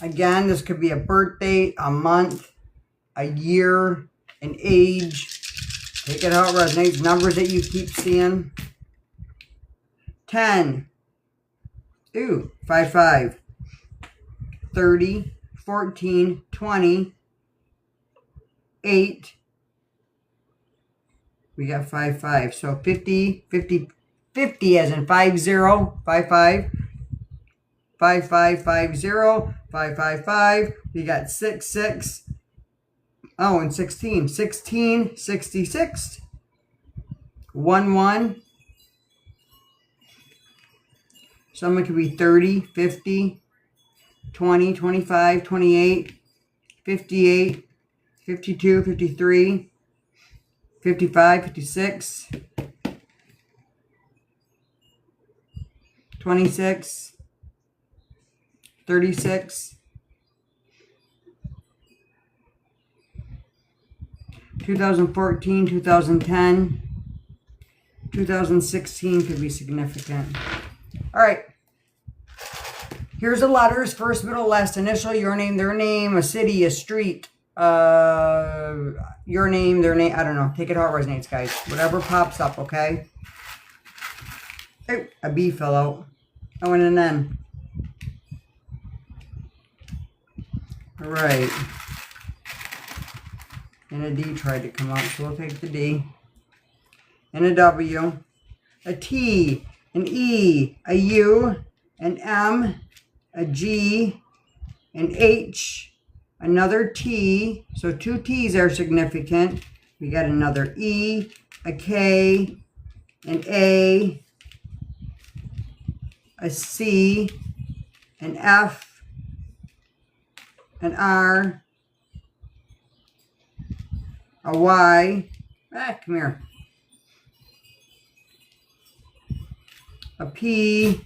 Again, this could be a birth date, a month, a year, an age. Take it how it resonates. Numbers that you keep seeing. 10. Ooh, 5, 5. 30, 14, 20, 8. We got 5, 5. So 50, 50, 50 as in 5, 0, 5, 5. 5, 5, 5, 0, 5, 5, 5. We got 6, 6. Oh, and 16. 16, 66. 1, 1. Someone could be 30, 50, 20, 25, 28, 58, 52, 53, 55, 56, 26, 36, 2014, 2010, 2016 could be significant. All right. Here's the letters. First, middle, last, initial, your name, their name, a city, a street, your name, their name. I don't know. Take it how it resonates, guys. Whatever pops up, okay? Oh, a B fell out. Oh, and an N. All right. And a D tried to come out, so we'll take the D. And a W. A T. An E. A U. An M. A G. An H. Another T. So 2 T's are significant. We got another E. A K. An A. A C. An F. An R. A Y. Come here. A P.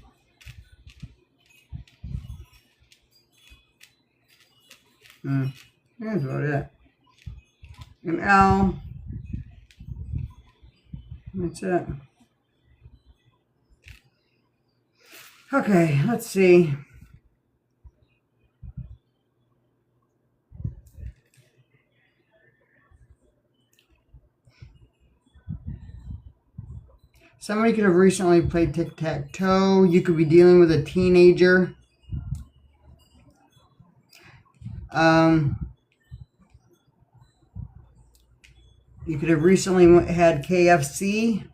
That's about it. An L. That's it. Okay, let's see. Somebody could have recently played tic-tac-toe. You could be dealing with a teenager. You could have recently had KFC.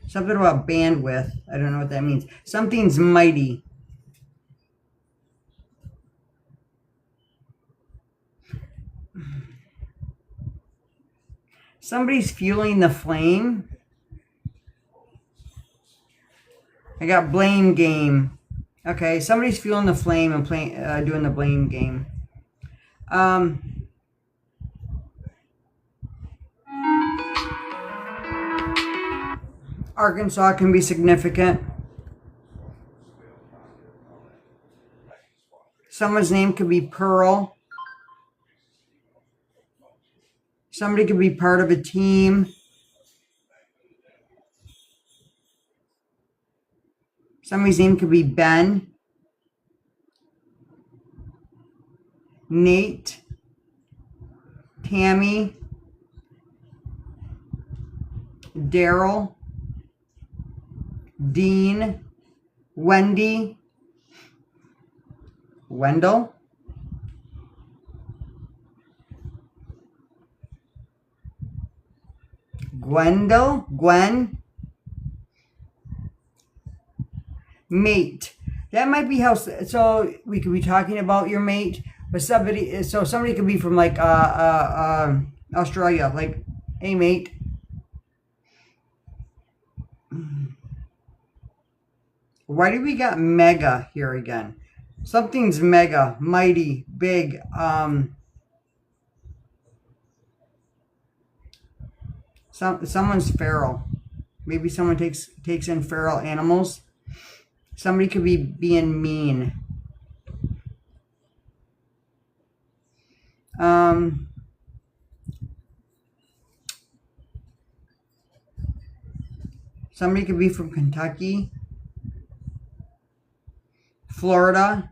Something about bandwidth. I don't know what that means. Something's mighty. Somebody's fueling the flame. I got blame game. Okay, somebody's fueling the flame and doing the blame game. Arkansas can be significant. Someone's name could be Pearl. Somebody could be part of a team. Somebody's name could be Ben. Nate. Tammy. Daryl. Dean. Wendy. Wendell. Gwen. Mate. That might be how. So we could be talking about your mate, but somebody. So somebody could be from like Australia. Like, hey mate. Why do we got mega here again? Something's mega, mighty, big. Someone's feral. Maybe someone takes in feral animals. Somebody could be being mean. Somebody could be from Kentucky, Florida.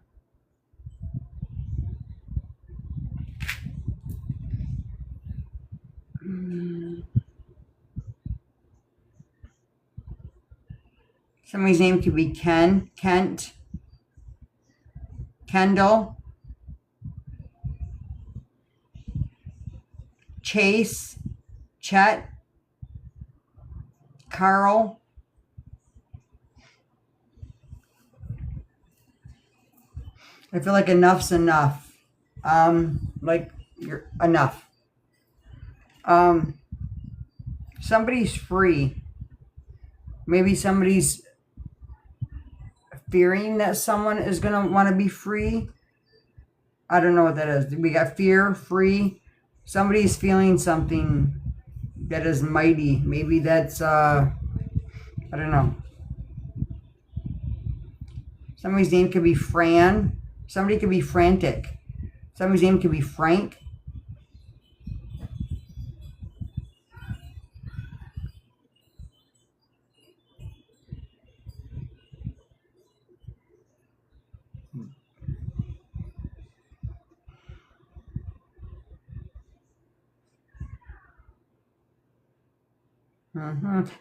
Somebody's name could be Ken, Kent, Kendall, Chase, Chet, Carl. I feel like enough's enough. Like you're enough. Somebody's free. Maybe somebody's fearing that someone is going to want to be free. I don't know what that is. We got fear, free. Somebody's feeling something that is mighty. Maybe that's, I don't know. Somebody's name could be Fran. Somebody could be frantic. Somebody's name could be Frank.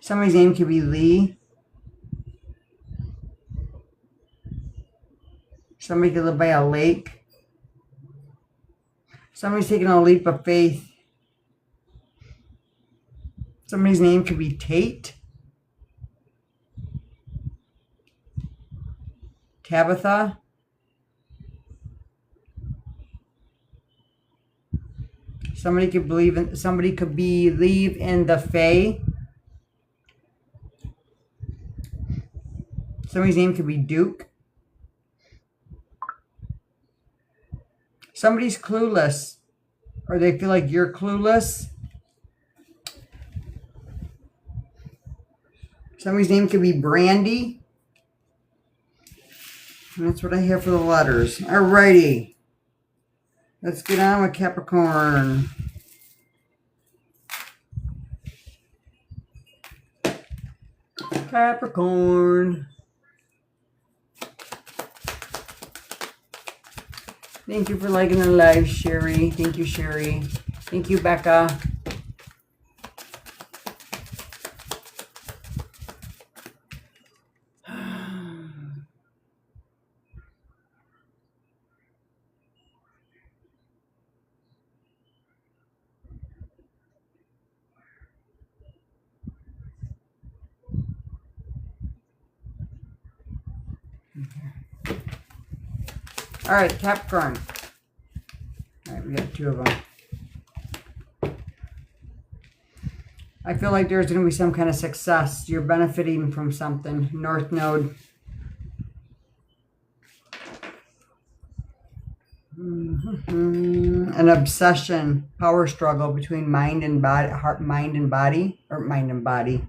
Somebody's name could be Lee. Somebody could live by a lake. Somebody's taking a leap of faith. Somebody's name could be Tate. Tabitha. Somebody could believe in the Fae. Somebody's name could be Duke. Somebody's clueless, or they feel like you're clueless. Somebody's name could be Brandy. And that's what I have for the letters. Alrighty. Let's get on with Capricorn. Capricorn. Thank you for liking the live, Sherry. Thank you, Sherry. Thank you, Becca. All right, Capricorn. All right, we got 2 of them. I feel like there's going to be some kind of success. You're benefiting from something. North Node. An obsession, power struggle between mind and body, heart, mind and body, or mind and body,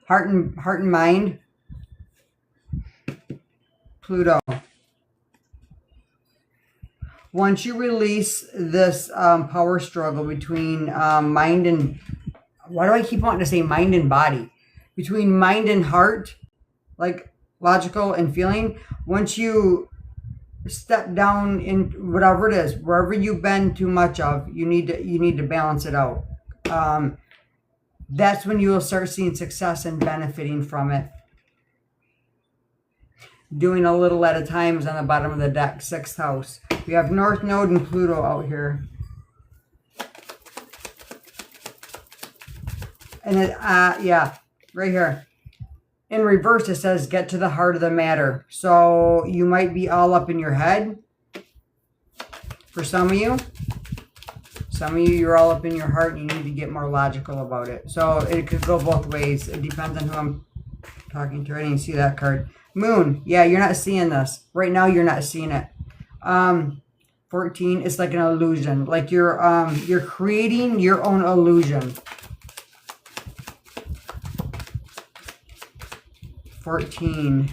heart and mind. Pluto. Once you release this power struggle between mind and, why do I keep wanting to say mind and body? Between mind and heart, like logical and feeling. Once you step down in whatever it is, wherever you've been too much of, you need to balance it out. That's when you will start seeing success and benefiting from it. Doing a little at a time is on the bottom of the deck, 6th house. We have North Node and Pluto out here. And it, yeah, right here. In reverse, it says, get to the heart of the matter. So you might be all up in your head. For some of you, you're all up in your heart and you need to get more logical about it. So it could go both ways. It depends on who I'm talking to. I didn't see that card. Moon. Yeah, you're not seeing this. Right now, you're not seeing it. 14 is like an illusion. Like you're creating your own illusion. 14.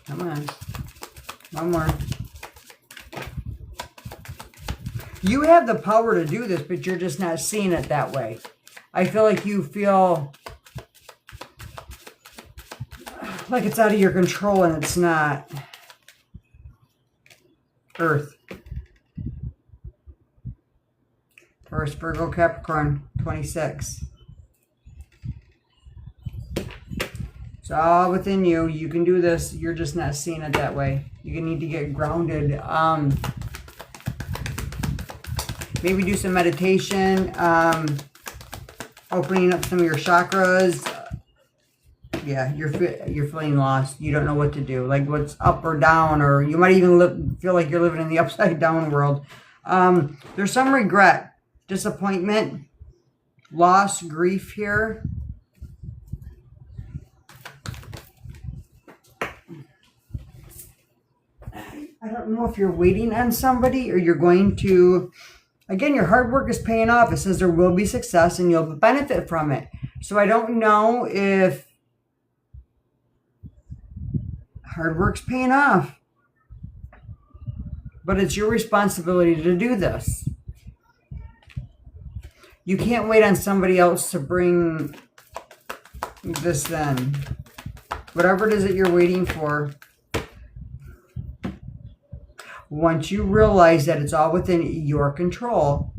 Come on. One more. You have the power to do this, but you're just not seeing it that way. I feel like you feel like it's out of your control and it's not. Earth. Taurus, Virgo, Capricorn, 26. It's all within you. You can do this. You're just not seeing it that way. You need to get grounded. Maybe do some meditation. Opening up some of your chakras. Yeah, you're feeling lost. You don't know what to do. Like what's up or down, or you might even feel like you're living in the upside down world. There's some regret, disappointment, loss, grief here. I don't know if you're waiting on somebody or you're going to, again, your hard work is paying off. It says there will be success and you'll benefit from it. So I don't know if hard work's paying off, but it's your responsibility to do this. You can't wait on somebody else to bring this then. Whatever it is that you're waiting for, once you realize that it's all within your control,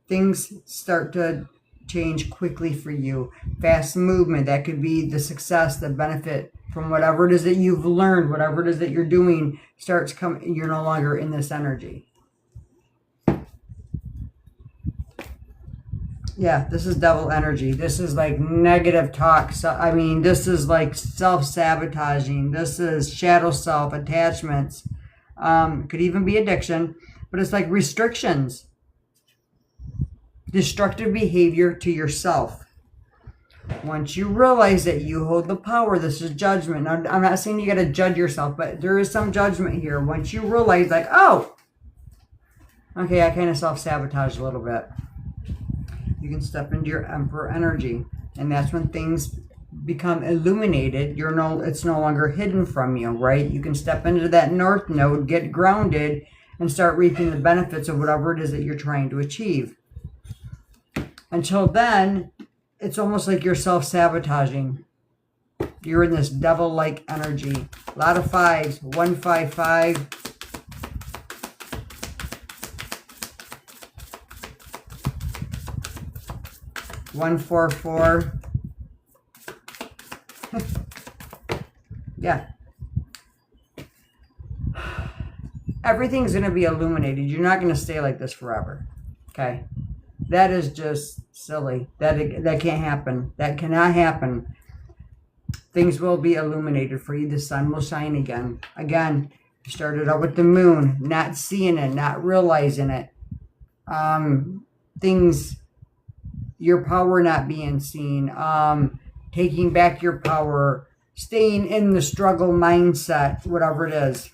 things start to change quickly for you. Fast movement, that could be the success, the benefit from whatever it is that you've learned, whatever it is that you're doing starts coming. You're no longer in this energy. Yeah, this is devil energy. This is like negative talk. So, I mean, this is like self-sabotaging. This is shadow self, attachments. Could even be addiction. But it's like restrictions. Destructive behavior to yourself. Once you realize that you hold the power, this is judgment. Now, I'm not saying you got to judge yourself, but there is some judgment here. Once you realize, like, oh, okay, I kind of self-sabotage a little bit. You can step into your Emperor energy. And that's when things become illuminated. It's no longer hidden from you, right? You can step into that North Node, get grounded, and start reaping the benefits of whatever it is that you're trying to achieve. Until then, it's almost like you're self-sabotaging. You're in this devil-like energy. A lot of fives. 155. One, 4, 4. Yeah. everything's going to be illuminated. You're not going to stay like this forever. Okay? That is just silly. That can't happen. That cannot happen. Things will be illuminated for you. The sun will shine again. Again, you started out with the moon, not seeing it, not realizing it. Things, your power not being seen, taking back your power, staying in the struggle mindset, whatever it is.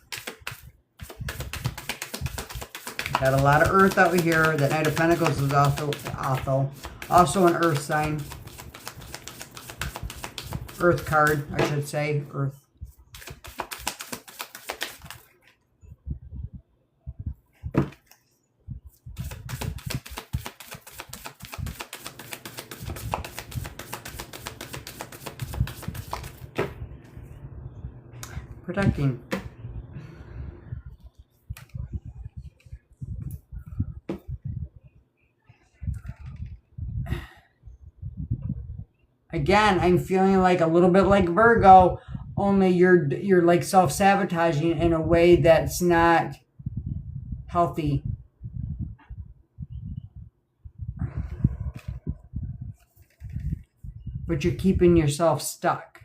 Got a lot of earth out here. That Knight of Pentacles is also an earth sign. Earth card, I should say. Earth. Protecting. Again, I'm feeling like a little bit like Virgo, only you're like self-sabotaging in a way that's not healthy. But you're keeping yourself stuck.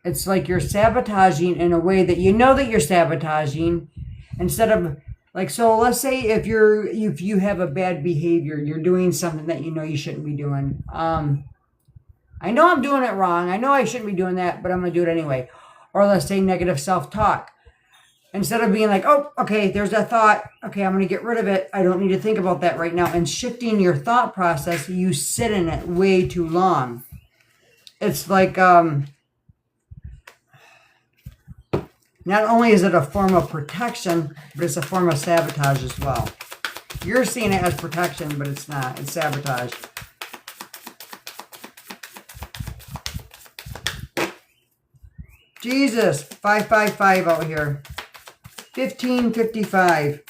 It's like you're sabotaging in a way that you know that you're sabotaging, instead of like, so let's say if you have a bad behavior, you're doing something that you know you shouldn't be doing. I know I'm doing it wrong. I know I shouldn't be doing that, but I'm going to do it anyway. Or let's say negative self-talk. Instead of being like, oh, okay, there's that thought. Okay, I'm going to get rid of it. I don't need to think about that right now. And shifting your thought process, you sit in it way too long. It's like, not only is it a form of protection, but it's a form of sabotage as well. You're seeing it as protection, but it's not. It's sabotage. Jesus, 555 out here. 1555.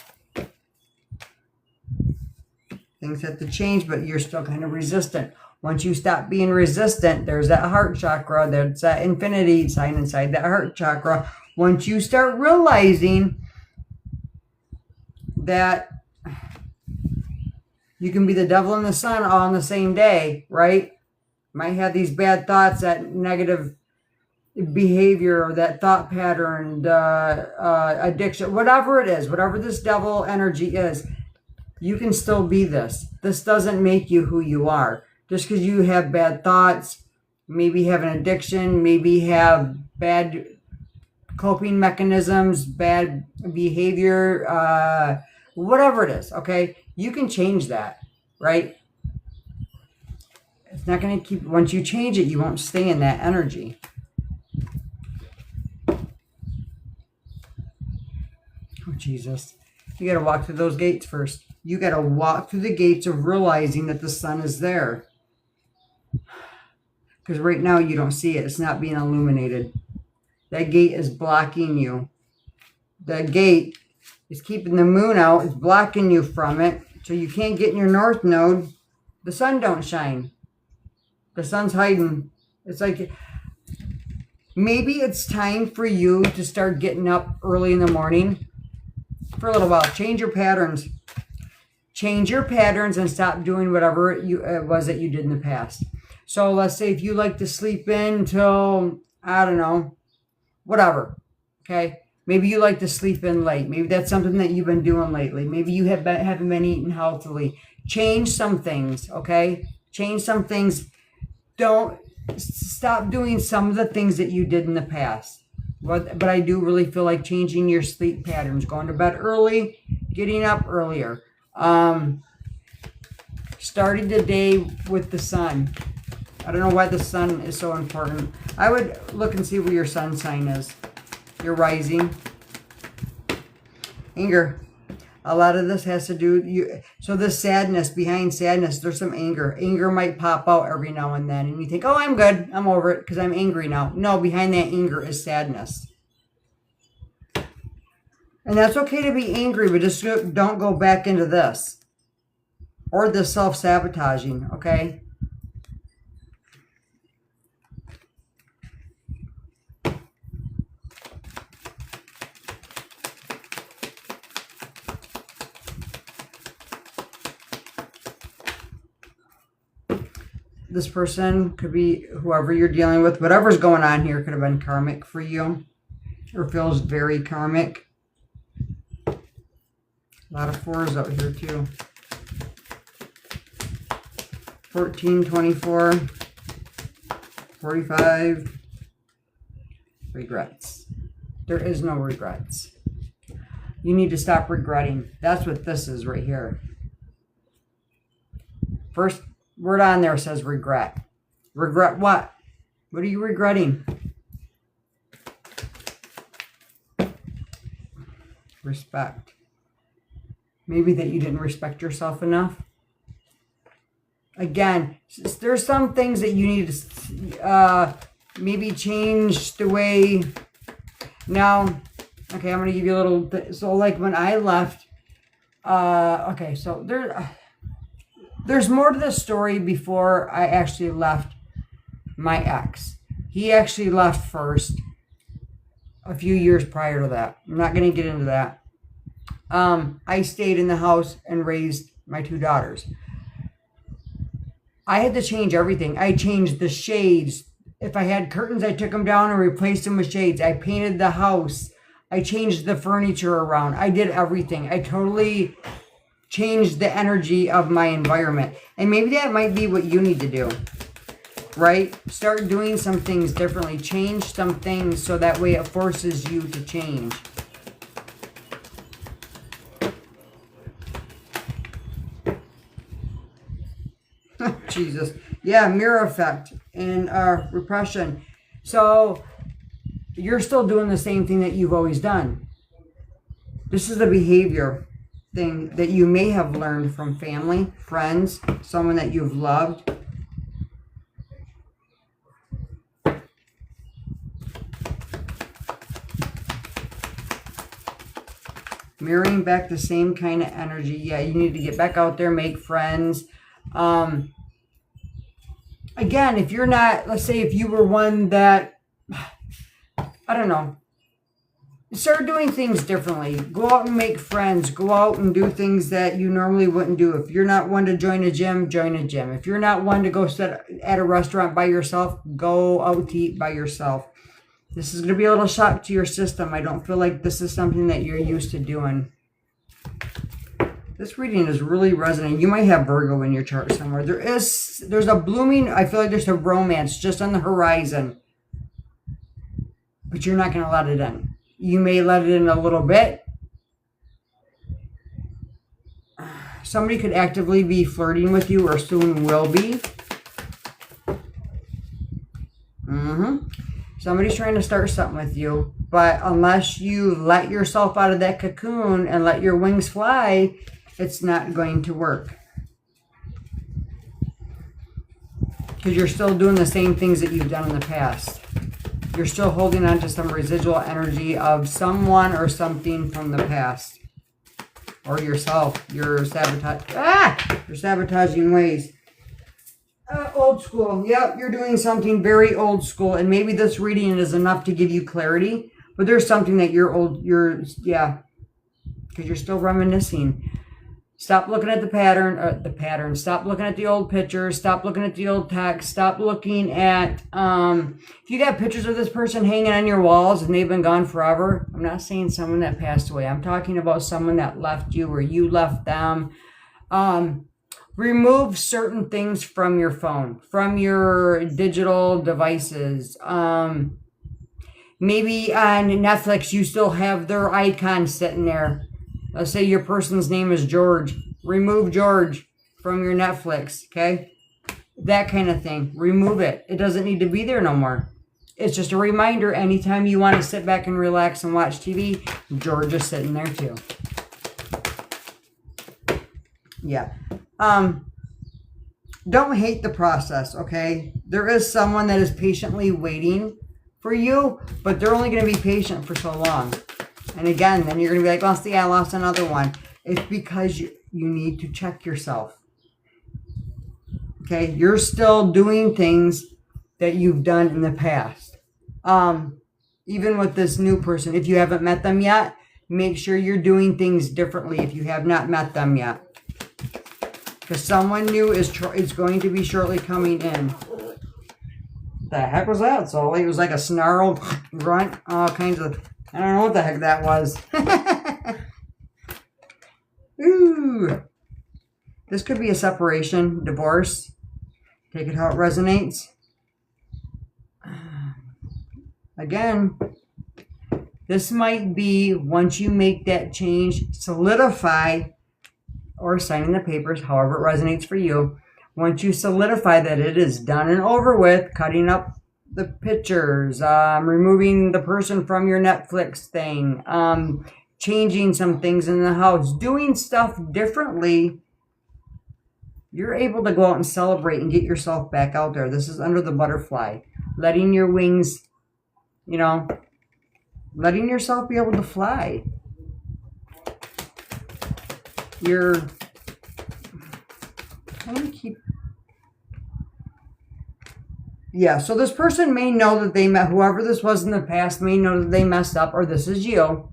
Things have to change, but you're still kind of resistant. Once you stop being resistant, there's that heart chakra. There's that infinity sign inside that heart chakra. Once you start realizing that you can be the devil and the sun all on the same day, right? Might have these bad thoughts, that negative behavior, or that thought pattern, addiction, whatever it is, whatever this devil energy is, you can still be this. This doesn't make you who you are. Just because you have bad thoughts, maybe have an addiction, maybe have bad coping mechanisms, bad behavior, whatever it is, okay? You can change that, right? It's not going to keep, once you change it, you won't stay in that energy. Oh, Jesus. You got to walk through those gates first. You got to walk through the gates of realizing that the sun is there. Because right now you don't see it. It's not being illuminated. That gate is blocking you. That gate is keeping the moon out. It's blocking you from it. So you can't get in your north node. The sun don't shine. The sun's hiding. It's like, maybe it's time for you to start getting up early in the morning for a little while. Change your patterns. Change your patterns and stop doing whatever it was that you did in the past. So let's say if you like to sleep in until, I don't know, whatever, okay? Maybe you like to sleep in late. Maybe that's something that you've been doing lately. Maybe you haven't been eating healthily. Change some things, okay? Change some things. Don't stop doing some of the things that you did in the past. But I do really feel like changing your sleep patterns. Going to bed early, getting up earlier. Starting the day with the sun. I don't know why the sun is so important. I would look and see where your sun sign is. Your rising. Anger. A lot of this has to do, so this sadness, behind sadness, there's some anger. Anger might pop out every now and then. And you think, oh, I'm good. I'm over it because I'm angry now. No, behind that anger is sadness. And that's okay to be angry, but just don't go back into this. Or the self-sabotaging, okay? this person could be whoever you're dealing with. Whatever's going on here could have been karmic for you, or feels very karmic. A lot of 4s out here too. 14, 24, 45. Regrets. There is no regrets. You need to stop regretting. That's what this is right here. First word on there says regret. Regret what? What are you regretting? Respect. Maybe that you didn't respect yourself enough. Again, there's some things that you need to maybe change the way. Now, okay, I'm going to give you a little bit. So like when I left, okay, so there's more to the story before I actually left my ex. He actually left first a few years prior to that. I'm not going to get into that. I stayed in the house and raised my 2 daughters. I had to change everything. I changed the shades. If I had curtains, I took them down and replaced them with shades. I painted the house. I changed the furniture around. I did everything. I totally changed the energy of my environment. And maybe that might be what you need to do, right? Start doing some things differently. Change some things so that way it forces you to change. Jesus. Yeah, mirror effect and repression. So you're still doing the same thing that you've always done. This is the behavior thing that you may have learned from family, friends, someone that you've loved. Mirroring back the same kind of energy. Yeah, you need to get back out there, make friends. Again, if you're not, let's say if you were one that, I don't know, start doing things differently. Go out and make friends. Go out and do things that you normally wouldn't do. If you're not one to join a gym, join a gym. If you're not one to go sit at a restaurant by yourself, go out to eat by yourself. This is going to be a little shock to your system. I don't feel like this is something that you're used to doing. This reading is really resonating. You might have Virgo in your chart somewhere. There's a blooming, I feel like there's a romance just on the horizon. But you're not going to let it in. You may let it in a little bit. Somebody could actively be flirting with you or soon will be. Somebody's trying to start something with you. But unless you let yourself out of that cocoon and let your wings fly, it's not going to work. Because you're still doing the same things that you've done in the past. You're still holding on to some residual energy of someone or something from the past. Or yourself. Your sabotaging ways. Old school. Yep, you're doing something very old school. And maybe this reading is enough to give you clarity. But there's something that because you're still reminiscing. Stop looking at the pattern. Stop looking at the old pictures. Stop looking at the old text. Stop looking at, if you got pictures of this person hanging on your walls and they've been gone forever. I'm not saying someone that passed away. I'm talking about someone that left you or you left them. Remove certain things from your phone, from your digital devices. Maybe on Netflix, you still have their icon sitting there. Let's say your person's name is George. Remove George from your Netflix, okay? That kind of thing. Remove it. It doesn't need to be there no more. It's just a reminder anytime you want to sit back and relax and watch TV, George is sitting there too. Yeah. Don't hate the process, okay? There is someone that is patiently waiting for you, but they're only going to be patient for so long. And again, then you're going to be like, well, see, I lost another one. It's because you need to check yourself. Okay? You're still doing things that you've done in the past. Even with this new person, if you haven't met them yet, make sure you're doing things differently if you have not met them yet. Because someone new is going to be shortly coming in. The heck was that? So it was like a snarled grunt, all kinds of. I don't know what the heck that was. Ooh, this could be a separation, divorce. Take it how it resonates. Again, this might be once you make that change, solidify, or signing the papers, however it resonates for you. Once you solidify that it is done and over with, cutting up the pictures, removing the person from your Netflix thing, changing some things in the house, doing stuff differently, you're able to go out and celebrate and get yourself back out there. This is under the butterfly. Letting your wings, letting yourself be able to fly. So this person may know that they met, whoever this was in the past may know that they messed up, or this is you.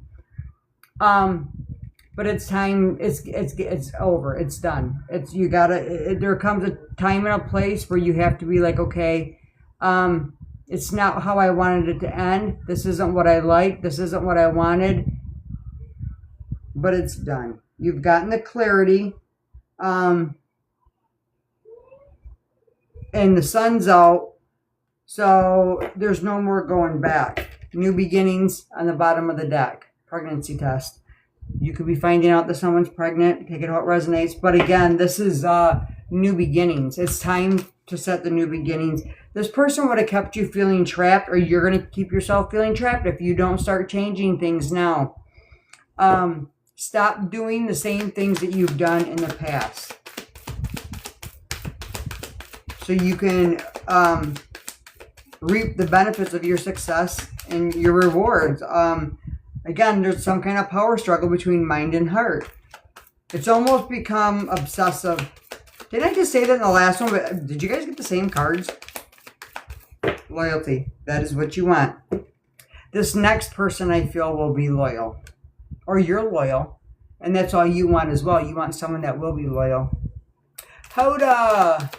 But it's time, it's over, it's done. There comes a time and a place where you have to be like, okay, it's not how I wanted it to end. This isn't what I liked. This isn't what I wanted. But it's done. You've gotten the clarity. And the sun's out. So there's no more going back. New beginnings on the bottom of the deck. Pregnancy test. You could be finding out that someone's pregnant. Take it how it resonates. But again, this is new beginnings. It's time to set the new beginnings. This person would have kept you feeling trapped, or you're going to keep yourself feeling trapped if you don't start changing things now. Stop doing the same things that you've done in the past. So you can reap the benefits of your success and your rewards. Again, there's some kind of power struggle between mind and heart. It's almost become obsessive. Didn't I just say that in the last one? But did you guys get the same cards? Loyalty. That is what you want. This next person, I feel, will be loyal. Or you're loyal. And that's all you want as well. You want someone that will be loyal. Hoda!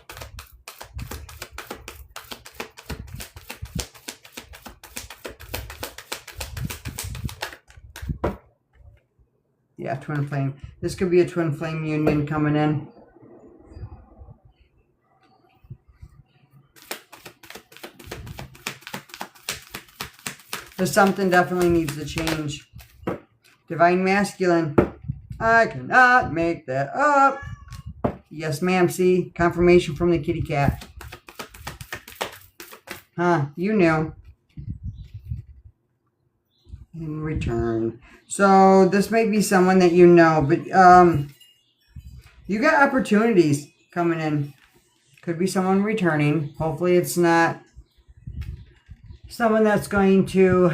Yeah, twin flame. This could be a twin flame union coming in. There's something definitely needs to change. Divine masculine. I cannot make that up. Yes, ma'am. See? Confirmation from the kitty cat. Huh. You knew. In return. So this may be someone that you know, but you got opportunities coming in. Could be someone returning. Hopefully it's not someone that's going to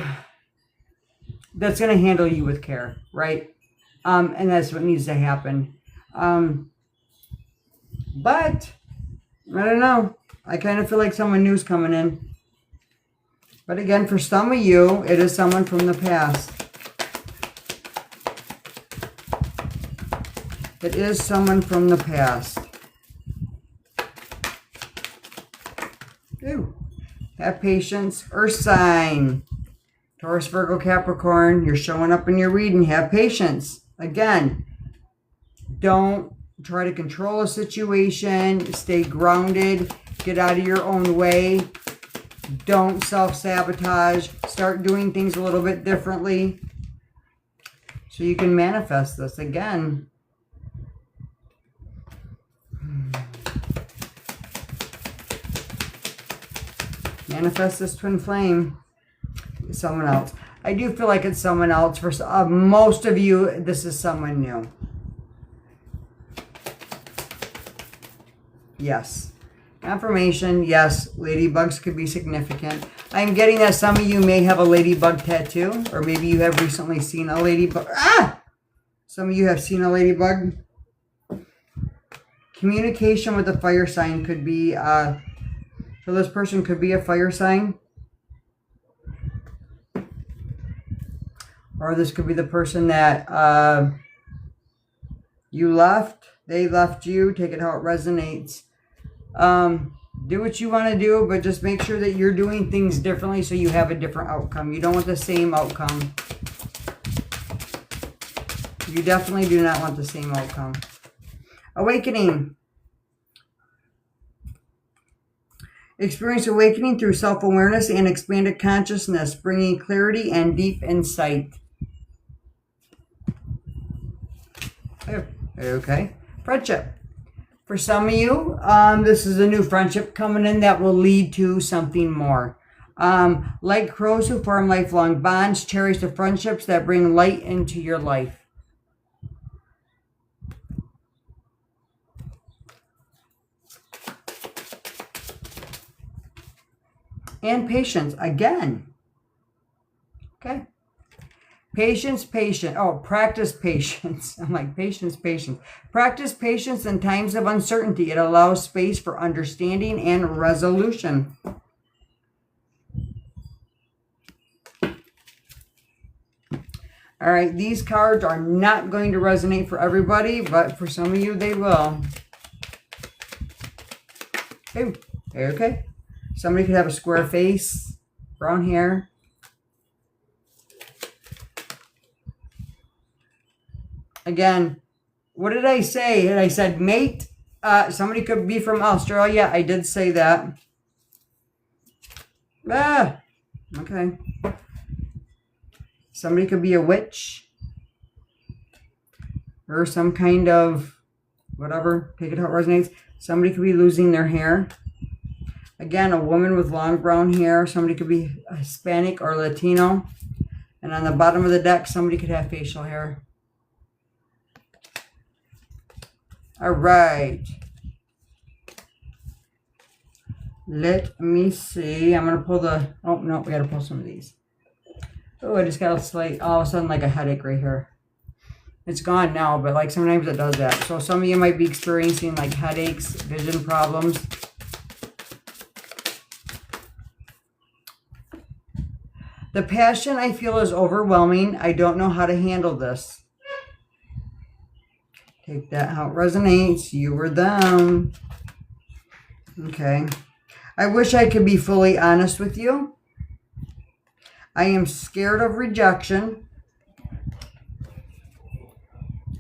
handle you with care, right? And that's what needs to happen. But I don't know. I kind of feel like someone new's coming in. But again, for some of you, it is someone from the past. It is someone from the past. Ooh. Have patience. Earth sign. Taurus, Virgo, Capricorn. You're showing up in your reading. Have patience. Again, don't try to control a situation. Stay grounded. Get out of your own way. Don't self-sabotage. Start doing things a little bit differently so you can manifest this again. Manifest this twin flame. Someone else. I do feel like it's someone else. For most of you, this is someone new. Yes. Confirmation. Yes. Ladybugs could be significant. I'm getting that some of you may have a ladybug tattoo. Or maybe you have recently seen a ladybug. Some of you have seen a ladybug. Communication with a fire sign could be... So this person could be a fire sign. Or this could be the person that You left. They left you. Take it how it resonates. Do what you want to do, but just make sure that you're doing things differently so you have a different outcome. You don't want the same outcome. You definitely do not want the same outcome. Awakening. Experience awakening through self-awareness and expanded consciousness, bringing clarity and deep insight. Okay. Friendship. For some of you, this is a new friendship coming in that will lead to something more. Like crows who form lifelong bonds, cherish the friendships that bring light into your life. And patience again. Okay. Patience. Oh, practice patience. I'm like, patience. Practice patience in times of uncertainty. It allows space for understanding and resolution. All right, these cards are not going to resonate for everybody, but for some of you, they will. Okay. Somebody could have a square face, brown hair. Again, what did I say? I said mate. Somebody could be from Australia. I did say that. Okay. Somebody could be a witch. Or some kind of whatever. Take it how it resonates. Somebody could be losing their hair. Again, a woman with long brown hair. Somebody could be Hispanic or Latino. And on the bottom of the deck, somebody could have facial hair. All right. Let me see. I'm going to pull the... Oh, no. We got to pull some of these. Oh, I just got a slight... All of a sudden, like a headache right here. It's gone now, but like sometimes it does that. So some of you might be experiencing like headaches, vision problems. The passion I feel is overwhelming. I don't know how to handle this. Take that how it resonates. You or them. Okay. I wish I could be fully honest with you. I am scared of rejection.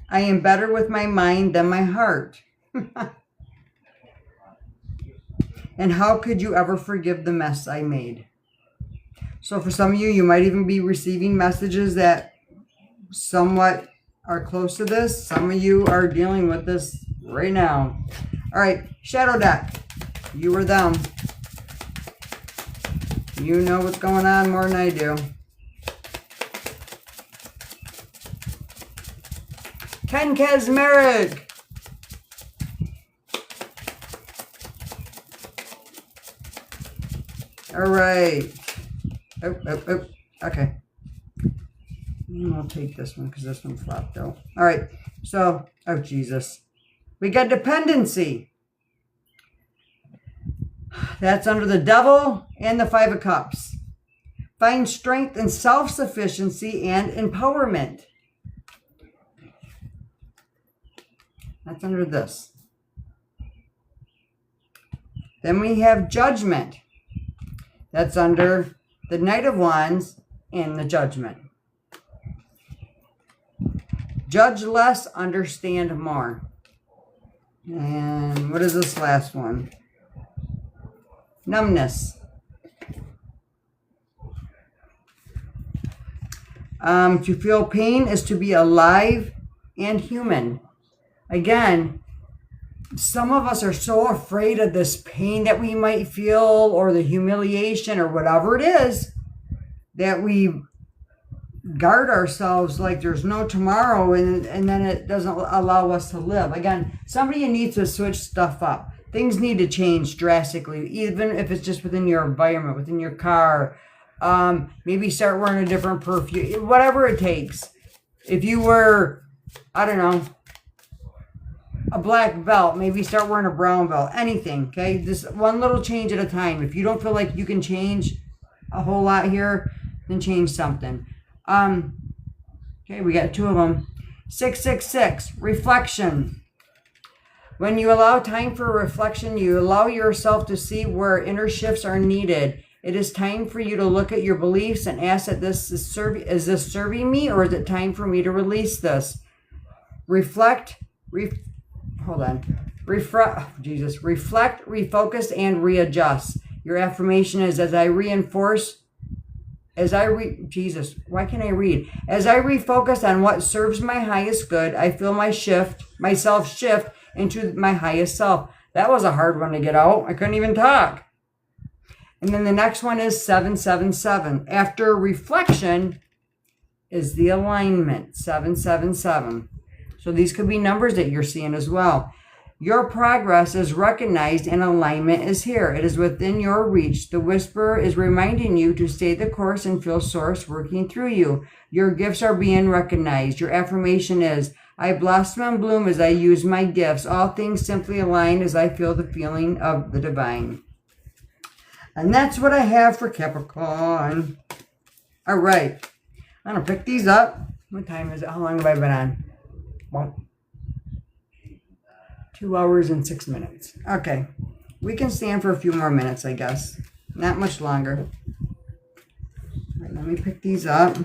I am better with my mind than my heart. And how could you ever forgive the mess I made? So for some of you, you might even be receiving messages that somewhat are close to this. Some of you are dealing with this right now. All right, shadow deck. You or them. You know what's going on more than I do. Ken Kaczmarek. All right. Oh. Okay. I'll take this one because this one flopped out. All right. So, oh, Jesus. We got dependency. That's under the Devil and the Five of Cups. Find strength and self-sufficiency and empowerment. That's under this. Then we have Judgment. That's under the Knight of Wands and the Judgment. Judge less, understand more. And what is this last one? Numbness. To feel pain is to be alive and human. Again, some of us are so afraid of this pain that we might feel or the humiliation or whatever it is that we guard ourselves like there's no tomorrow and then it doesn't allow us to live. Again, somebody needs to switch stuff up. Things need to change drastically, even if it's just within your environment, within your car. Maybe start wearing a different perfume, whatever it takes. If you were, I don't know, a black belt, maybe start wearing a brown belt, anything, okay? Just one little change at a time. If you don't feel like you can change a whole lot here, then change something. Okay, we got two of them. 666, reflection. When you allow time for reflection, you allow yourself to see where inner shifts are needed. It is time for you to look at your beliefs and ask that is this serving me, or is it time for me to release this? Reflect, reflect, refocus, and readjust. Your affirmation is, as I refocus on what serves my highest good, I feel myself shift into my highest self. That was a hard one to get out. I couldn't even talk. And then the next one is 777. After reflection is the alignment, 777. So these could be numbers that you're seeing as well. Your progress is recognized and alignment is here. It is within your reach. The whisperer is reminding you to stay the course and feel source working through you. Your gifts are being recognized. Your affirmation is, I blossom and bloom as I use my gifts. All things simply align as I feel the feeling of the divine. And that's what I have for Capricorn. All right. I'm going to pick these up. What time is it? How long have I been on? Well, 2 hours and 6 minutes. Okay. We can stand for a few more minutes, I guess. Not much longer. All right, let me pick these up.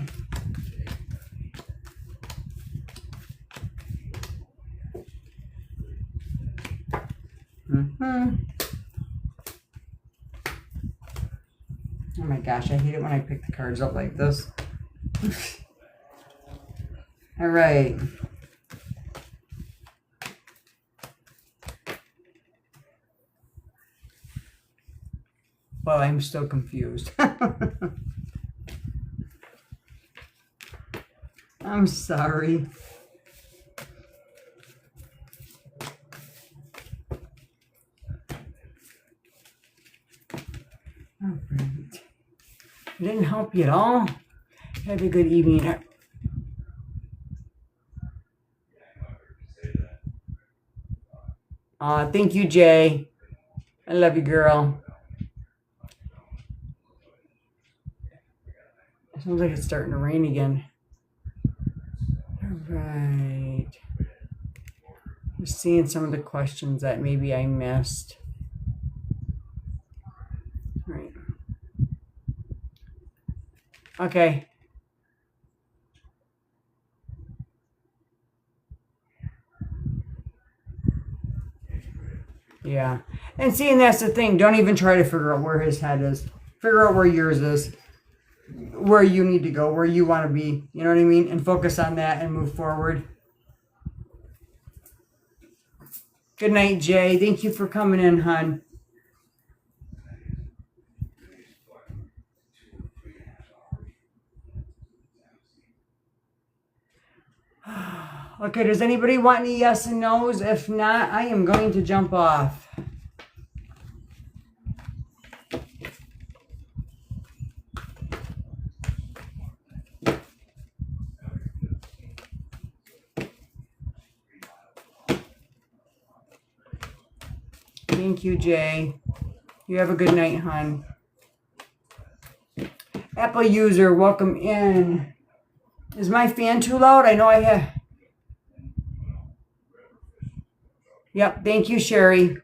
Oh my gosh, I hate it when I pick the cards up like this. All right. Well, I'm still confused. I'm sorry. All right. It didn't help you at all. Have a good evening. Thank you, Jay. I love you, girl. It sounds like it's starting to rain again. All right. Just seeing some of the questions that maybe I missed. All right. Okay. Yeah. And see, and that's the thing. Don't even try to figure out where his head is. Figure out where yours is. Where you need to go. Where you want to be. You know what I mean? And focus on that and move forward. Good night, Jay. Thank you for coming in, hon. Okay, does anybody want any yes and no's? If not, I am going to jump off. Thank you, Jay. You have a good night, hon. Apple user, welcome in. Is my fan too loud? I know I have. Yep, thank you, Sherry.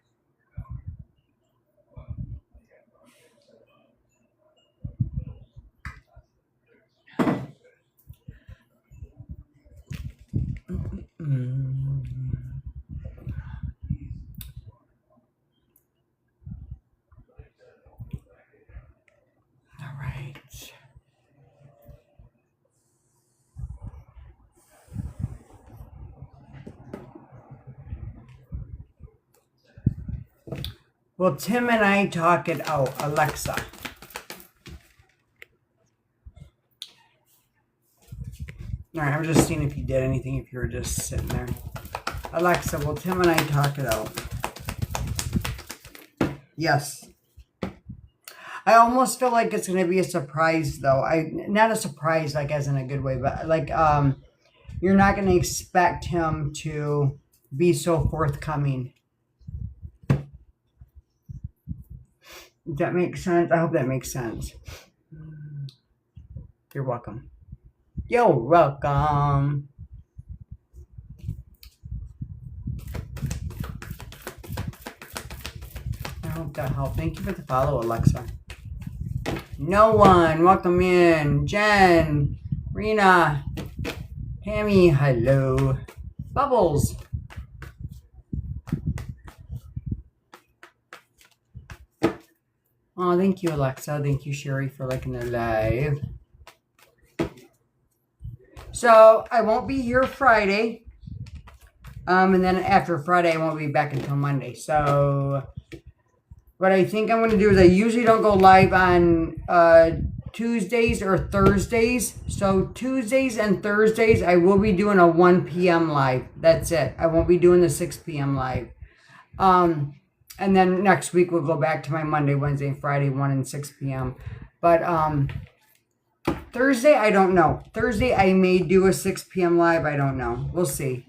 All right. Well, Tim and I talk it out. Alexa. All right, I'm just seeing if you did anything, if you were just sitting there. Alexa, will Tim and I talk it out? Yes. I almost feel like it's going to be a surprise, though. Not a surprise, like as in a good way, but like you're not going to expect him to be so forthcoming. Does that make sense? I hope that makes sense. You're welcome. You're welcome. What the hell? Thank you for the follow, Alexa. No one. Welcome in. Jen. Rena. Tammy. Hello. Bubbles. Oh, thank you, Alexa. Thank you, Sherry, for liking the live. So, I won't be here Friday. And then after Friday, I won't be back until Monday. So, what I think I'm going to do is I usually don't go live on Tuesdays or Thursdays. So, Tuesdays and Thursdays, I will be doing a 1 p.m. live. That's it. I won't be doing the 6 p.m. live. And then next week, we'll go back to my Monday, Wednesday, and Friday, 1 and 6 p.m. But Thursday, I don't know. Thursday, I may do a 6 p.m. live. I don't know. We'll see.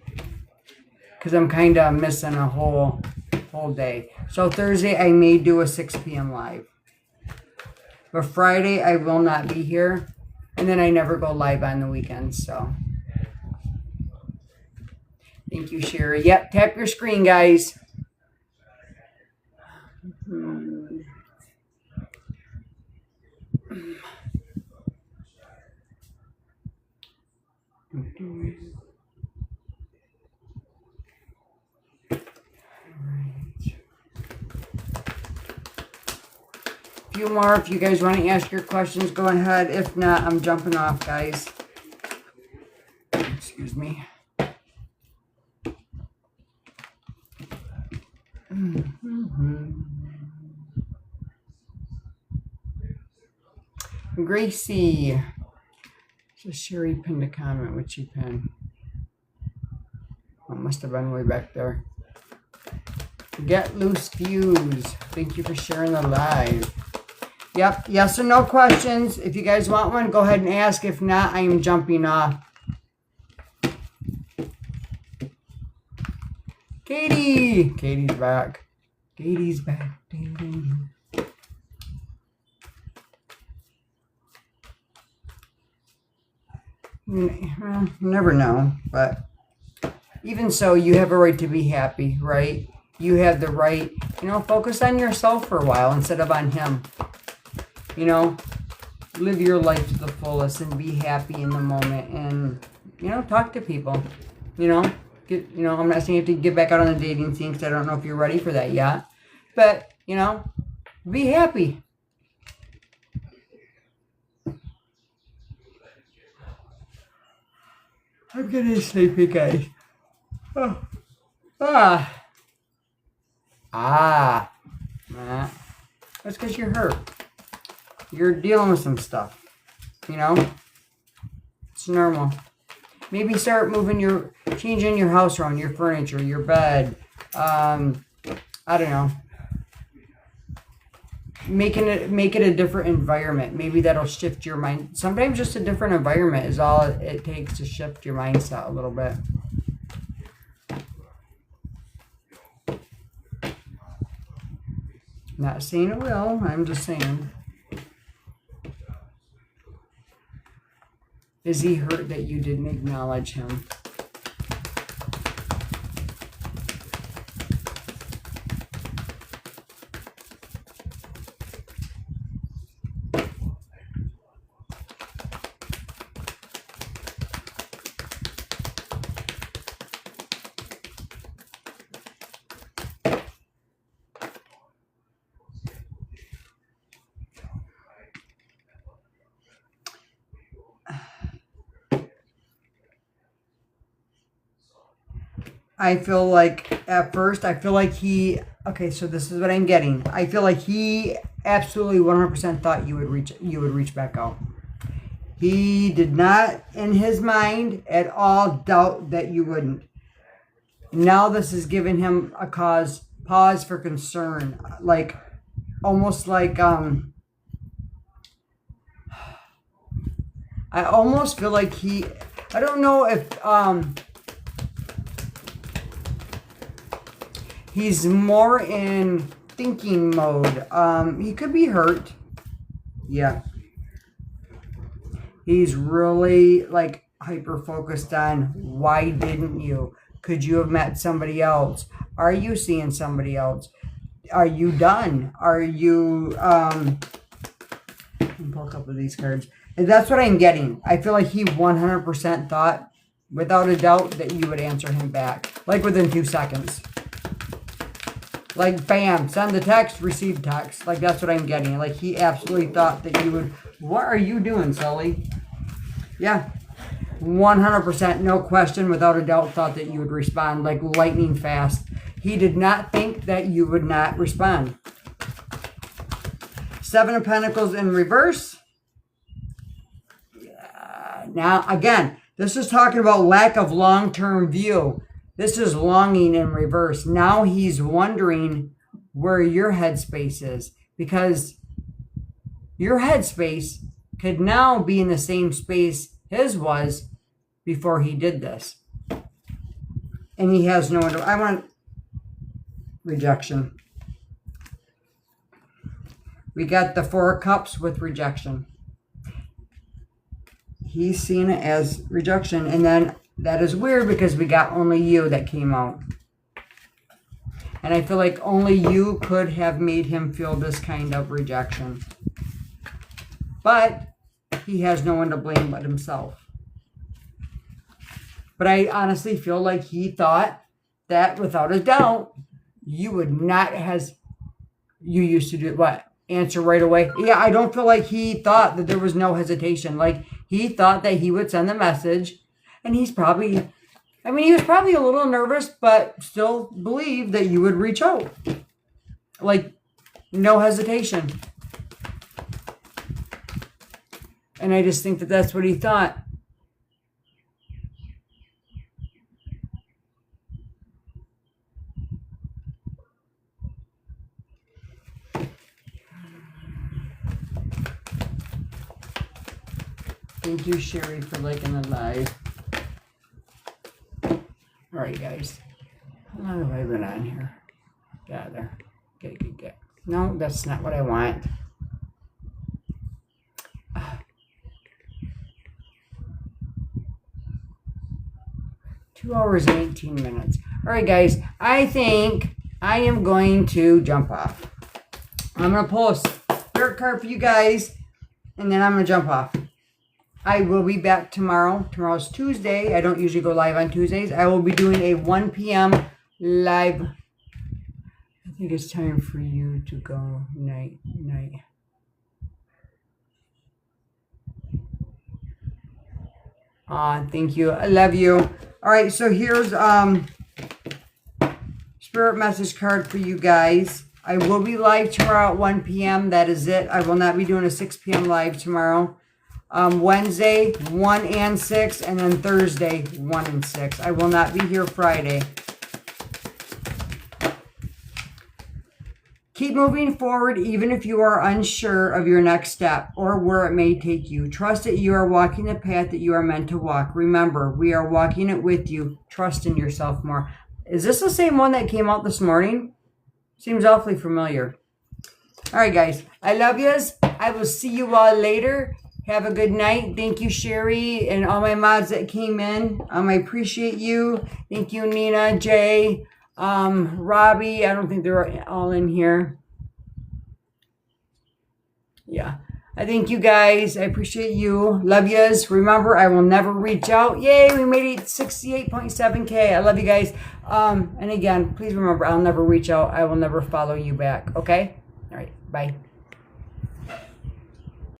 Because I'm kind of missing a whole day. So Thursday, I may do a 6 p.m. live. But Friday, I will not be here. And then I never go live on the weekends. So thank you, Sherry. Yep, tap your screen, guys. Few more. If you guys want to ask your questions, go ahead. If not, I'm jumping off, guys. Excuse me. Gracie. So Sherry pinned a comment. What'd she pin? Oh, must have been way back there. Get loose views. Thank you for sharing the live. Yep, yes or no questions. If you guys want one, go ahead and ask. If not, I am jumping off. Katie! Katie's back. Katie's back. Ding, ding, ding. You never know, but even so, you have a right to be happy, right? You have the right, focus on yourself for a while instead of on him. Live your life to the fullest and be happy in the moment and, talk to people, I'm not saying you have to get back out on the dating scene because I don't know if you're ready for that yet, but, be happy. I'm getting sleepy, guys. That's because you're hurt. You're dealing with some stuff. It's normal. Maybe start changing your house around, your furniture, your bed. I don't know. Make it a different environment. Maybe that'll shift your mind. Sometimes just a different environment is all it takes to shift your mindset a little bit. Not saying it will. I'm just saying. Is he hurt that you didn't acknowledge him? I feel like at first, so this is what I'm getting. I feel like he absolutely 100% thought you would reach back out. He did not, in his mind, at all doubt that you wouldn't. Now this is giving him a pause for concern. Like, almost like, I almost feel like I don't know if, he's more in thinking mode. He could be hurt. Yeah. He's really hyper focused on why didn't you? Could you have met somebody else? Are you seeing somebody else? Are you done? Are you pull a couple of these cards. And that's what I'm getting. I feel like he 100% thought, without a doubt, that you would answer him back. Like within 2 seconds. Like, bam, send the text, receive text. Like, that's what I'm getting. Like, he absolutely thought that you would. What are you doing, Sully? Yeah. 100%, no question, without a doubt, thought that you would respond like lightning fast. He did not think that you would not respond. 7 of Pentacles in reverse. Now, again, this is talking about lack of long-term view. This is longing in reverse. Now he's wondering where your headspace is, because your headspace could now be in the same space his was before he did this. And he has no one. I want rejection. We got the 4 of Cups with rejection. He's seen it as rejection. And then that is weird because we got only you that came out. And I feel like only you could have made him feel this kind of rejection. But he has no one to blame but himself. But I honestly feel like he thought that without a doubt, you would not has. You used to do what? Answer right away. Yeah, I don't feel like he thought that there was no hesitation. Like, he thought that he would send the message, and he's probably, I mean, he was probably a little nervous, but still believed that you would reach out. Like, no hesitation. And I just think that that's what he thought. Thank you, Sherry, for liking the live. All right, guys. How long have I been on here? Gather. Get. No, that's not what I want. 2 hours and 18 minutes. All right, guys. I think I am going to jump off. I'm going to pull a spirit card for you guys, and then I'm going to jump off. I will be back tomorrow. Tomorrow's Tuesday. I don't usually go live on Tuesdays. I will be doing a 1 p.m. live. I think it's time for you to go night. Thank you. I love you. All right, so here's spirit message card for you guys. I will be live tomorrow at 1 p.m. That is it. I will not be doing a 6 p.m. live tomorrow. Wednesday, 1 and 6, and then Thursday, 1 and 6. I will not be here Friday. Keep moving forward even if you are unsure of your next step or where it may take you. Trust that you are walking the path that you are meant to walk. Remember, we are walking it with you. Trust in yourself more. Is this the same one that came out this morning? Seems awfully familiar. All right, guys. I love yous. I will see you all later. Have a good night. Thank you, Sherry, and all my mods that came in. I appreciate you. Thank you, Nina, Jay, Robbie. I don't think they're all in here. Yeah. I thank you guys. I appreciate you. Love yous. Remember, I will never reach out. Yay, we made it 68.7K. I love you guys. And again, please remember, I'll never reach out. I will never follow you back. Okay? All right. Bye.